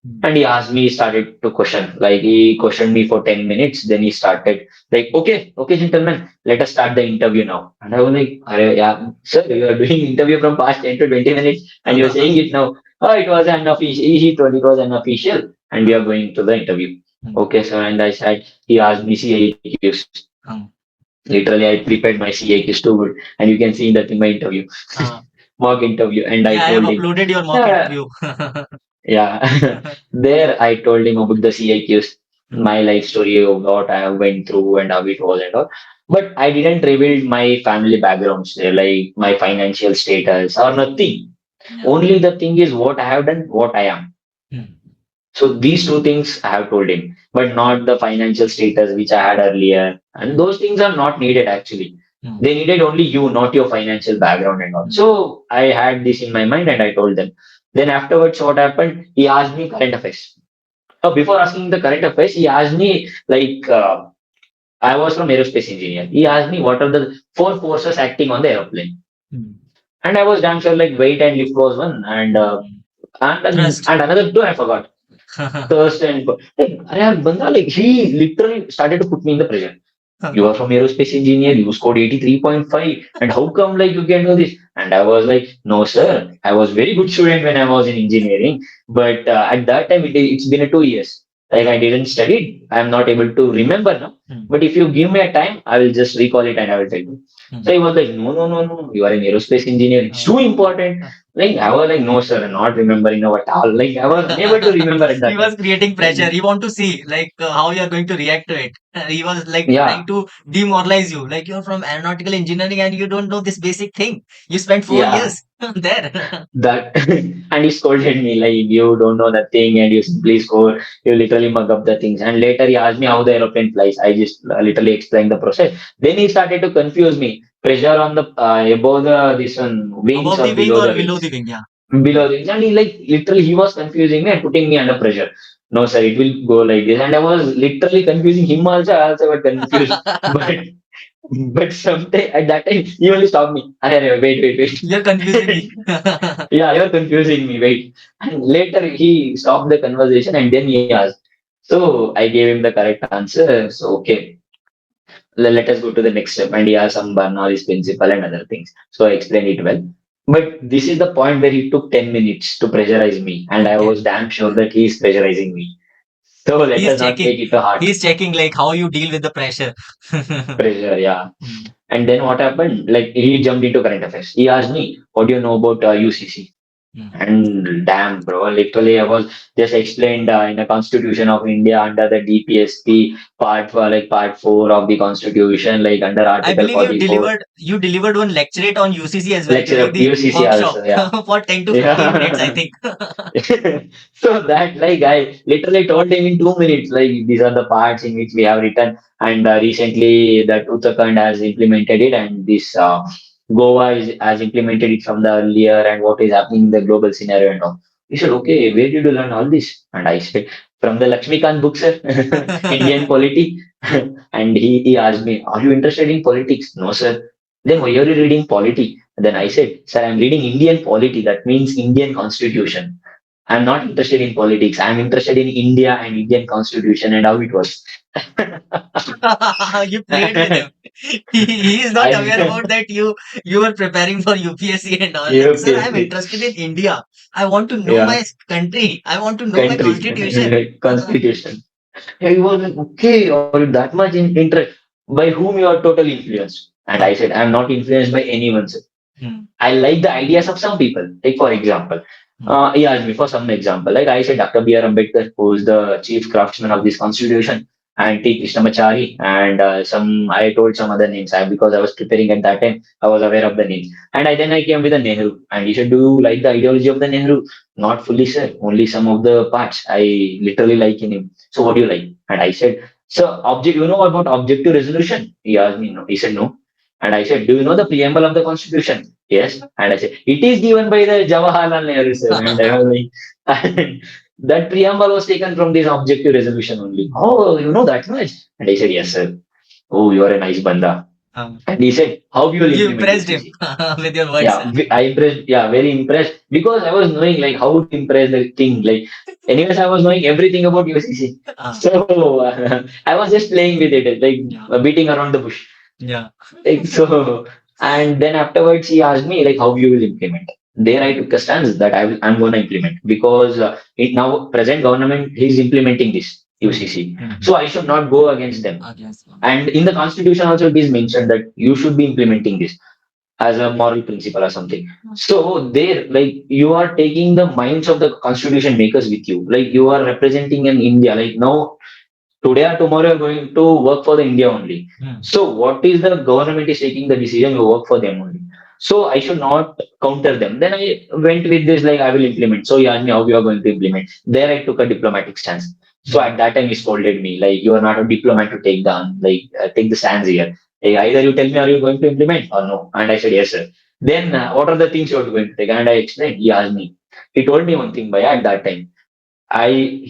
Hmm. And he asked me, he started to question. Like he questioned me for 10 minutes. Then he started like, okay, gentlemen, let us start the interview now. And I was like, yeah, sir, you are doing interview from past 10 to 20 minutes and you're saying it now. Oh, it was unofficial. He told it was unofficial and we are going to the interview. Hmm. Okay, sir. And I said, he asked me CAQs. Hmm. Literally, I prepared my CAQs too good. And you can see that in my interview, Uh, mock interview. And I yeah, I have told him, uploaded your mock yeah, interview. yeah. There I told him about the CIQs, Hmm. my life story of what I went through and how it was and all. But I didn't reveal my family backgrounds there, like my financial status or nothing. Yeah. Only the thing is what I have done, what I am. Hmm. So these two things I have told him, but not the financial status which I had earlier. And those things are not needed actually. Hmm. They needed only you, not your financial background and all. Hmm. So I had this in my mind and I told them. Then afterwards, what happened? He asked me current affairs. Before asking the current affairs, he asked me like I was from aerospace engineer. He asked me what are the four forces acting on the airplane, Hmm. and I was damn sure like weight and lift was one, Hmm. Trust. and another two I forgot. Thirst and like, अरे banda like he literally started to put me in the pressure. You are from aerospace engineer, you scored 83.5, and how come like you can do this? And I was like, no, sir, I was very good student when I was in engineering, but at that time it's been a 2 years. Like I didn't study, I'm not able to remember now. Hmm. But if you give me a time, I will just recall it and I will tell you. Hmm. So he was like, no, you are an aerospace engineer, it's too important. Like I was like, no, sir, I'm not remembering now at all. Like I was unable to remember at He that was creating pressure. time. He want to see like how you are going to react to it. He was like Yeah, trying to demoralize you. Like you're from aeronautical engineering and you don't know this basic thing. You spent 4 years yeah. there. That and he scolded me like you don't know the thing and you simply score, you literally mug up the things. And later he asked me how the aeroplane flies. I just literally explained the process. Then he started to confuse me. Pressure on the above the this one wings Above or the wing below or the below wings. the wing, yeah. Below the wings. And he like literally he was confusing me and putting me under pressure. No sir, it will go like this. And I was literally confusing him also. I also got confused. But sometime at that time he only stopped me. Arre, You're confusing wait. me. Yeah, you're confusing me. Wait. And later he stopped the conversation and then he asked. So I gave him the correct answer. So okay, let us go to the next step. And he asked some Bernoulli's principle and other things. So I explained it well. But this is the point where he took 10 minutes to pressurize me. And I Okay. was damn sure that he is pressurizing me. So let He's us not checking. take it to heart. He's checking like how you deal with the pressure. Pressure, yeah. Hmm. And then what happened? Like he jumped into current affairs. He asked me, what do you know about UCC? And damn, bro, literally, I was just explained in the Constitution of India under the DPSP part 4 of the Constitution, like under I Article believe 44. you delivered one lecturate on UCC as well Lecture during of the UCC workshop also, yeah. for 10 to 15 minutes, I Yeah. think. So that, like, I literally told him in 2 minutes, like, these are the parts in which we have written, and recently that Uttarakhand has implemented it, and this Goa has implemented it from the earlier, and what is happening in the global scenario and all. He said, okay, where did you learn all this? And I said, from the Lakshmikant book, sir, Indian polity. And he asked me, are you interested in politics? No, sir. Then why are you reading polity? Then I said, sir, I'm reading Indian polity. That means Indian constitution. I'm not interested in politics. I'm interested in India and Indian constitution and how it works. You played with him. He is not aware I about that you were preparing for UPSC and all. Like, sir, I am UPSC, interested in India. I want to know yeah, my country. I want to know my constitution. country, constitution. Yeah, he was like, okay, or that much interest. By whom you are totally influenced? And I said, I'm not influenced by anyone, sir. Hmm. I like the ideas of some people. Like, for example, he asked me for some example. Like I said, Dr. B.R. Ambedkar, who is the chief craftsman of this constitution, and T. Krishnamachari, and I told some other names because I was preparing at that time. I was aware of the names. And then I came with the Nehru. And he said, do you like the ideology of the Nehru? Not fully, sir. Only some of the parts. I literally like in him. So what do you like? And I said, so object, you know about objective resolution? He asked me, no. He said, no. And I said, do you know the preamble of the constitution? Yes. And I said, it is given by the Jawaharlal Nehru, sir. And I was like, that preamble was taken from this objective resolution only. Oh, you know that much? And I said, yes, sir. Oh, you are a nice banda. Um, And he said, how you will you implement impressed him UCC? with your words. Yeah, I impressed. Yeah, very impressed because I was knowing like how to impress the thing. Like, anyways, I was knowing everything about UCC. So I was just playing with it, like Yeah. beating around the bush. Yeah. Like, so, and then afterwards he asked me like how you will implement. There I took a stance that I'm going to implement because it now present government is implementing this UCC. So I should not go against them. Yes. And in the constitution also it is mentioned that you should be implementing this as a moral principle or something. So there, like you are taking the minds of the constitution makers with you. Like you are representing in India. Like now today or tomorrow you're going to work for the India only. So what is the government is taking the decision, you work for them only. So I should not counter them. Then I went with this like I will implement. So he asked me how you are going to implement. There I took a diplomatic stance. So at that time he scolded me like you are not a diplomat to take the take the stance here. Hey, either you tell me are you going to implement or no. And I said yes sir. Then what are the things you are going to take? And I explained. He asked me. He told me one thing by at that time. I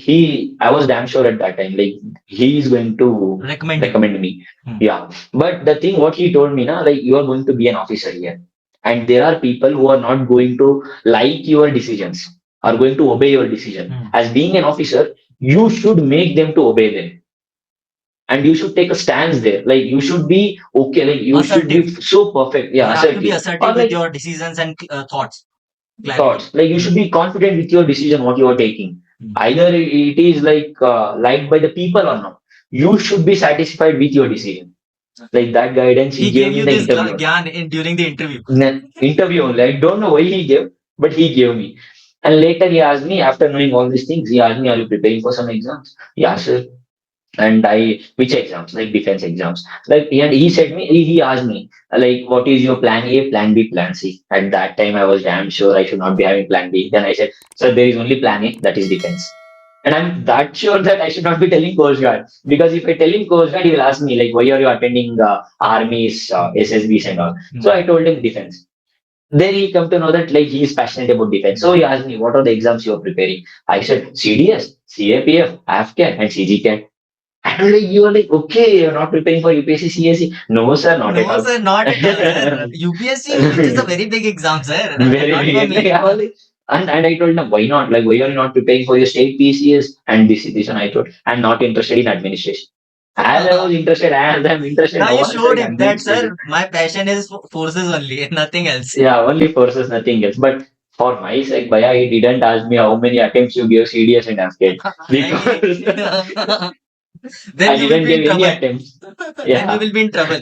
was damn sure at that time, like he is going to recommend me. Yeah. But the thing what he told me now, like you are going to be an officer here. And there are people who are not going to like your decisions, are going to obey your decision. As being an officer, you should make them to obey them. And you should take a stance there. Like you should be okay, like you should be Assertive. so perfect. Yeah, You have to be assertive. Or assertive with like your decisions and thoughts. Clarity. thoughts. Like you should be confident with your decision, what you are taking. Either it is like liked by the people or not. You should be satisfied with your decision. Like that guidance he He gave gave me you in the this interview. gyan during the interview. In the interview only. I don't know why he gave, but he gave me. And later he asked me, after knowing all these things, he asked me, are you preparing for some exams? Yeah, sir. And I, which exams? Like defense exams. Like, and he said me, he asked me, like, what is your plan A, plan B, plan C? At that time, I was damn sure I should not be having plan B. Then I said, so there is only plan A, that is defense. And I'm that sure that I should not be telling Coast Guard because if I tell him Coast Guard, he will ask me like, why are you attending armies, SSBs and all? So I told him defense. Then he come to know that like he is passionate about defense. So he asked me, what are the exams you are preparing? I said CDS, CAPF, AFCAT, and CGCAT. And like you are like, okay, you're not preparing for UPSC, CSE. No, sir, not at No, all. sir, not at all, sir. UPSC, it is a very big exam, sir. Very Not for big. Like, me. I was like, and I told them, why not? Like, why are you not preparing for your state PCS? And this one I told, I'm not interested in administration. As I was interested, as I'm interested, Now no you one said showed him that, sir, administration. my passion is forces only, nothing else. Yeah, only forces, nothing else. But for my sake, Bhaiya, he didn't ask me how many attempts you gave CDS and AFCAT because Then I you will didn't be in give any trouble. attempts. Then you Yeah. will be in trouble.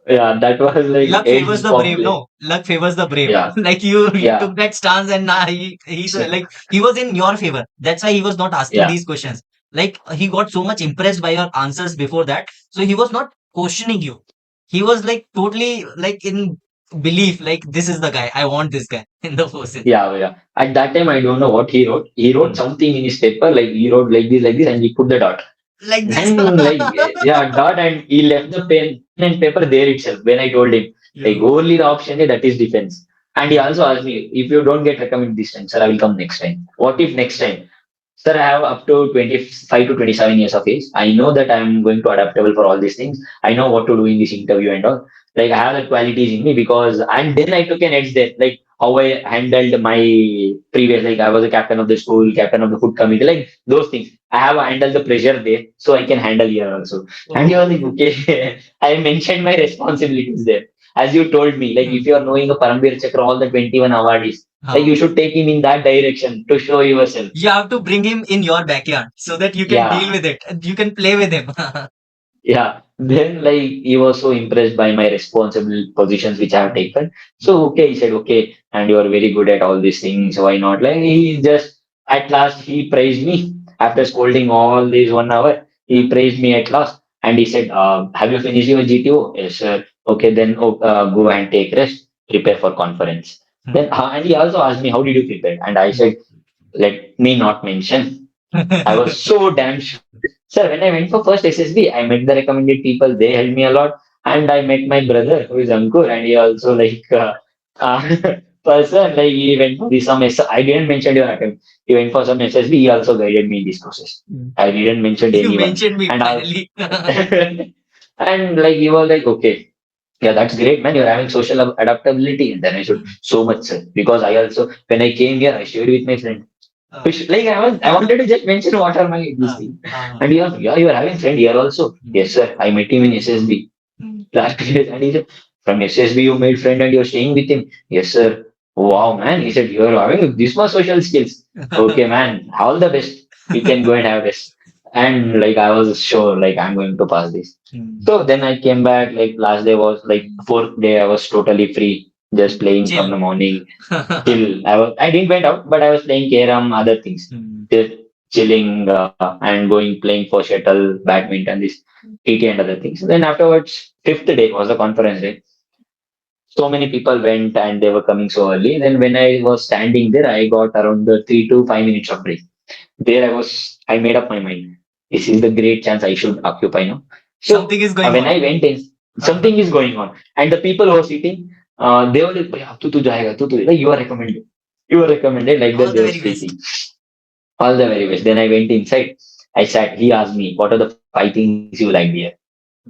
Yeah, that was like Luck favors edge the of brave. like, No, luck favors the brave. yeah, Like you yeah, took that stance, and now he's like he was in your favor. That's why he was not asking yeah, these questions. Like he got so much impressed by your answers before that, so he was not questioning you. He was like totally like in belief. Like this is the guy. I want this guy in the person. yeah, yeah. At that time, I don't know what he wrote. He wrote Hmm. something in his paper, like he wrote like this, and he put the dot. Like this. Then like yeah, dot, and he left the pen and paper there itself. When I told him like Yeah. only the option A, that is defense. And he also asked me, if you don't get recommended this time, sir, I will come next time. What if next time? Sir, I have up to 25 to 27 years of age. I know that I'm going to adaptable for all these things. I know what to do in this interview and all. Like I have the qualities in me because, and then I took an edge there. Like how I handled my previous, like I was a captain of the school, captain of the food committee, like those things. I have handled the pressure there, so I can handle here also. And you are Oh. like, okay, I mentioned my responsibilities there. As you told me, like if Hmm. you are knowing a Parambir Chakra, all the 21 awardees, like Huh. you should take him in that direction to show yourself. You have to bring him in your backyard so that you can deal Yeah, with it. You can play with him. yeah. Then like he was so impressed by my responsible positions which I have taken. So okay, he said, okay, and you are very good at all these things. Why not? Like he just at last he praised me after scolding all these 1 hour. He praised me at last, and he said, "Have you finished your GTO?" Yes, sir. Okay, then go and take rest. Prepare for conference. Then and he also asked me, "How did you prepare?" And I said, "Let me not mention." I was so damn sure. Sir, when I went for first SSB, I met the recommended people. They helped me a lot. And I met my brother, who is Ankur, and he also like uh, person, like he went for some I didn't mention your attempt. He went for some SSB. He also guided me in this process. I didn't mention You anyone. mentioned me And I, finally. and like he was like, okay, yeah, that's great, man. You're having social adaptability. And then I should so much, sir. Because I also, when I came here, I shared with my friend. Uh, Like I wanted to just mention what are my this uh, thing. uh, And yeah, you are having friend here also. Yes, sir. I met him in SSB last year. And he said, from SSB you made friend and you're staying with him. Yes, sir. Wow, man. He said, you're having this much social skills. Okay, man. All the best. You can go and have this. And like I was sure, like I'm going to pass this. So then I came back. Like last day was like fourth day. I was totally free, just playing from chill. the morning till I didn't went out, but I was playing carom, other things, just chilling and going playing for shuttle, badminton, this TT and other things. Then afterwards, fifth day was the conference day. So many people went and they were coming so early. Then when I was standing there, I got around the 3 to 5 minutes of break. There I made up my mind. This is the great chance I should occupy now. Something So is going when on. I went in, something is going on. And the people who were sitting, they were like, "Bhaiya, tu jayega, tu. Like, you are recommended. You are recommended," like that All they the were very best. speaking. All the very best. Then I went inside. I sat. He asked me, "What are the five things you like here?"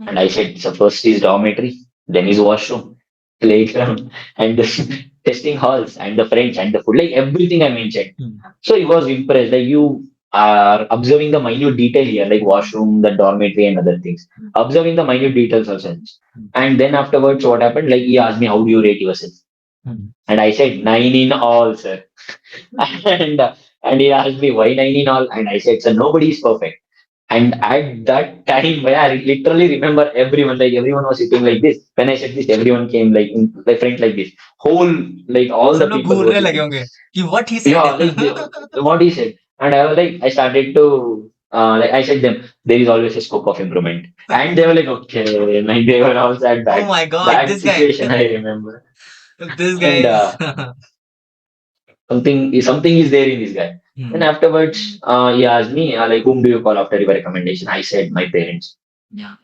And I said, "So first is dormitory, then is washroom, playground, and the testing halls, and the friends, and the food. Like everything I mentioned." So he was impressed. Like you are observing the minute detail here, like washroom, the dormitory, and other things. Observing the minute details also. And then afterwards, what happened? Like he asked me, "How do you rate yourself?" And I said, "Nine in all, sir." and and he asked me why nine in all, and I said, "So nobody is perfect." And at that time, where I literally remember everyone, like everyone was sitting like this. When I said this, everyone came like in the front like this. Whole like all सब the लोग people were घूरने लगे sitting. होंगे कि what he said. Yeah, like what he said, and I was like, I started to. Like I said them, there is always a scope of improvement, and they were like, okay, like they were also at Oh that my God, that this guy. situation I remember, This guy and is. something is there in this guy. Then Hmm. afterwards, he asked me, like, whom do you call after your recommendation? I said, my parents. Yeah.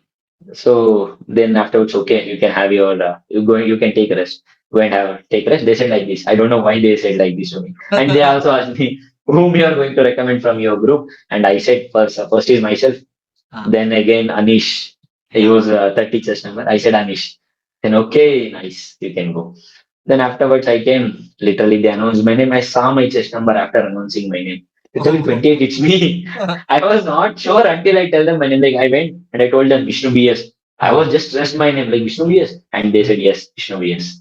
So then afterwards, okay, you can have your, you can take rest. Go and take rest. They said like this. I don't know why they said like this to me. And they also asked me, whom you are going to recommend from your group. And I said, first is myself. Ah, Then again, Anish. He yeah. was 30 chess number. I said, Anish. Then, okay, nice, you can go. Then afterwards, I came. Literally, they announced my name. I saw my chest number after announcing my name. Literally, Oh. 28, it's me. I was not sure until I tell them my name. Like, I went and I told them Vishnu BS. I was just stressed my name, like Vishnu BS. And they said, yes, Vishnu BS.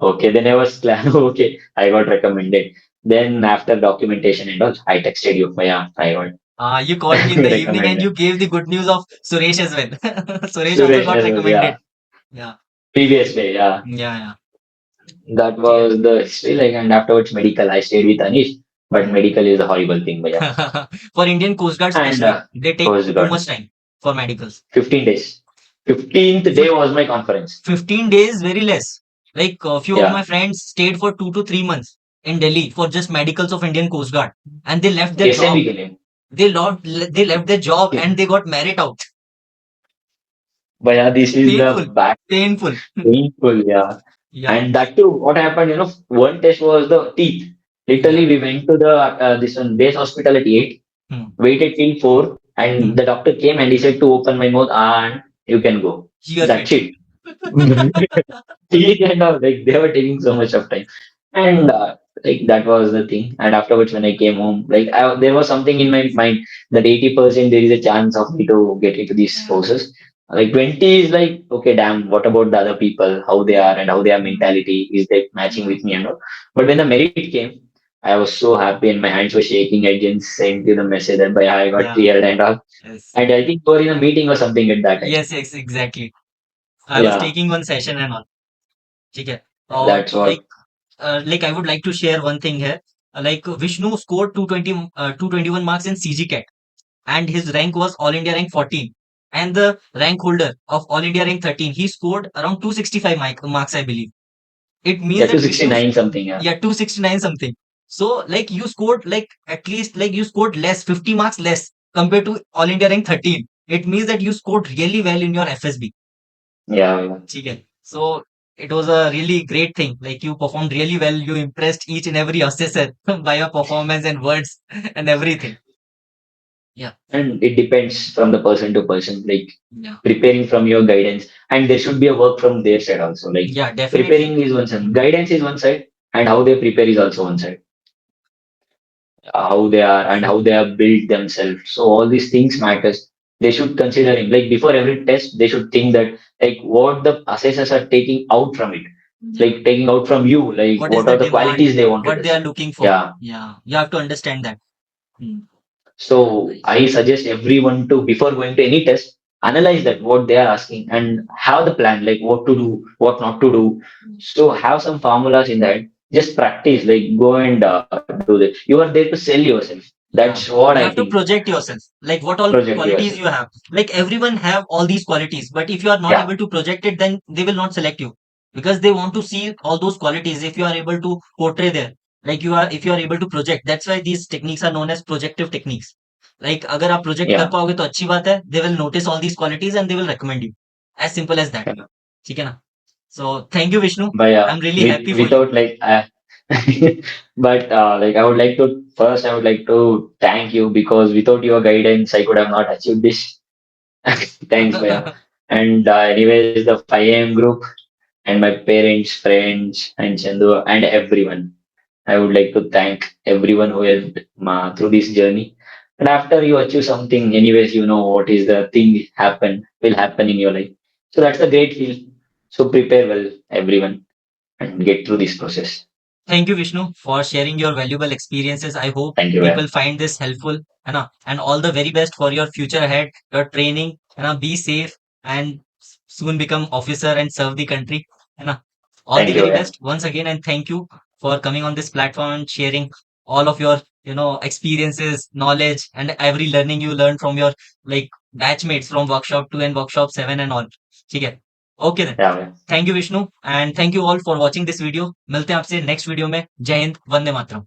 Okay, then I was glad. Okay, I got recommended. Then after documentation and all, I texted you. Yeah, I got You called me in the evening and recommended. you gave the good news of Suresh as well. Suresh also Suresh got as well, yeah. recommended. Yeah. previous day, yeah. Yeah. That ठीक है. was the history, like, and afterwards medical. I stayed with Anish, but medical is a horrible thing, bhaiya. For Indian Coast Guard And especially, they take course, too God, much time for medicals. 15 days. 15th day Fif- was my conference. 15 days, very less. Like a few of Yeah. my friends stayed for 2 to 3 months in Delhi for just medicals of Indian Coast Guard, and they left their job. SMB के लिए. They left their job and they got merit out. But yeah, this is Painful, the back painful. painful, yeah. Yeah. And that too, what happened, one test was the teeth. Yeah. Literally, we went to the this one base hospital at 8, Hmm. waited till 4, and Hmm. the doctor came and he said to open my mouth and you can go. You are That's fit. it. Teeth and all, like they were taking so much of time. And like that was the thing. And afterwards, when I came home, like there was something in my mind that 80% there is a chance of me to get into these courses. Like 20 is like, okay, damn, what about the other people, how they are and how their mentality is they matching with me and all. But when the merit came, I was so happy and my hands were shaking. I didn't send you the message that by I got Yeah. cleared and all. Yes. And I think we were in a meeting or something at that time. Yes, exactly. I was Yeah, taking one session and all. ठीक है. और that's what. like I would like to share one thing here. Like Vishnu scored 221 marks in CG CAT, and his rank was All India rank 14. And the rank holder of All India rank 13, he scored around 265 marks, I believe. It means Yeah, that Vishnu, 269 something. Yeah. yeah, 269 something. So like you scored like at least like you scored less, 50 marks less compared to All India rank 13. It means that you scored really well in your FSB. Yeah, yeah. ठीक है. So it was a really great thing. Like you performed really well. You impressed each and every assessor by your performance and words and everything. Yeah. And it depends from the person to person, like Yeah. preparing from your guidance. And there should be a work from their side also. Like Yeah, definitely. preparing is one side, guidance is one side, and how they prepare is also one side. How they are and how they have built themselves. So all these things matters. They should consider him. Like before every test, they should think that like what the assessors are taking out from it. Like taking out from you, like What is what the are the demand? qualities they wanted What to they are see. looking for? Yeah. Yeah. You have to understand that. Hmm. So I suggest everyone to, before going to any test, analyze that what they are asking and have the plan, like what to do, what not to do. So have some formulas in that. Just practice, like go and do that. You are there to sell yourself. That's Yeah. what I You have think. to project yourself. Like what all Project yourself. qualities you have. Like everyone have all these qualities, but if you are not Yeah, able to project it, then they will not select you because they want to see all those qualities. If you are able to portray there, like if you are able to project, that's why these techniques are known as projective techniques. Like अगर आप project कर yeah. पाओगे तो अच्छी बात है. They will notice all these qualities and they will recommend you. As simple as that. Yeah. ठीक है ना? So thank you, Vishnu. But yeah, I'm really happy for you. without like, but like I would like to first, I would like to thank you because without your guidance, I could have not achieved this. Thanks, Baya. And anyways, the 5 a.m. group and my parents, friends, and Chandu, and everyone. I would like to thank everyone who helped through this journey. And after you achieve something, anyways, you know what is the thing will happen in your life. So that's a great feel. So prepare well, everyone, and get through this process. Thank you, Vishnu, for sharing your valuable experiences. I hope Thank you, people man. find this helpful. है ना? And all the very best for your future ahead, your training. है ना? Be safe and soon become officer and serve the country. है ना? All the Thank you, very man. best once again, and thank you for coming on this platform and sharing all of your experiences, knowledge, and every learning you learned from your like batchmates from workshop 2 and workshop 7 and all. ठीक है? Okay then. Yeah, man. Thank you Vishnu and thank you all for watching this video. मिलते हैं आपसे next video में. जय हिंद, वंदे मातरम.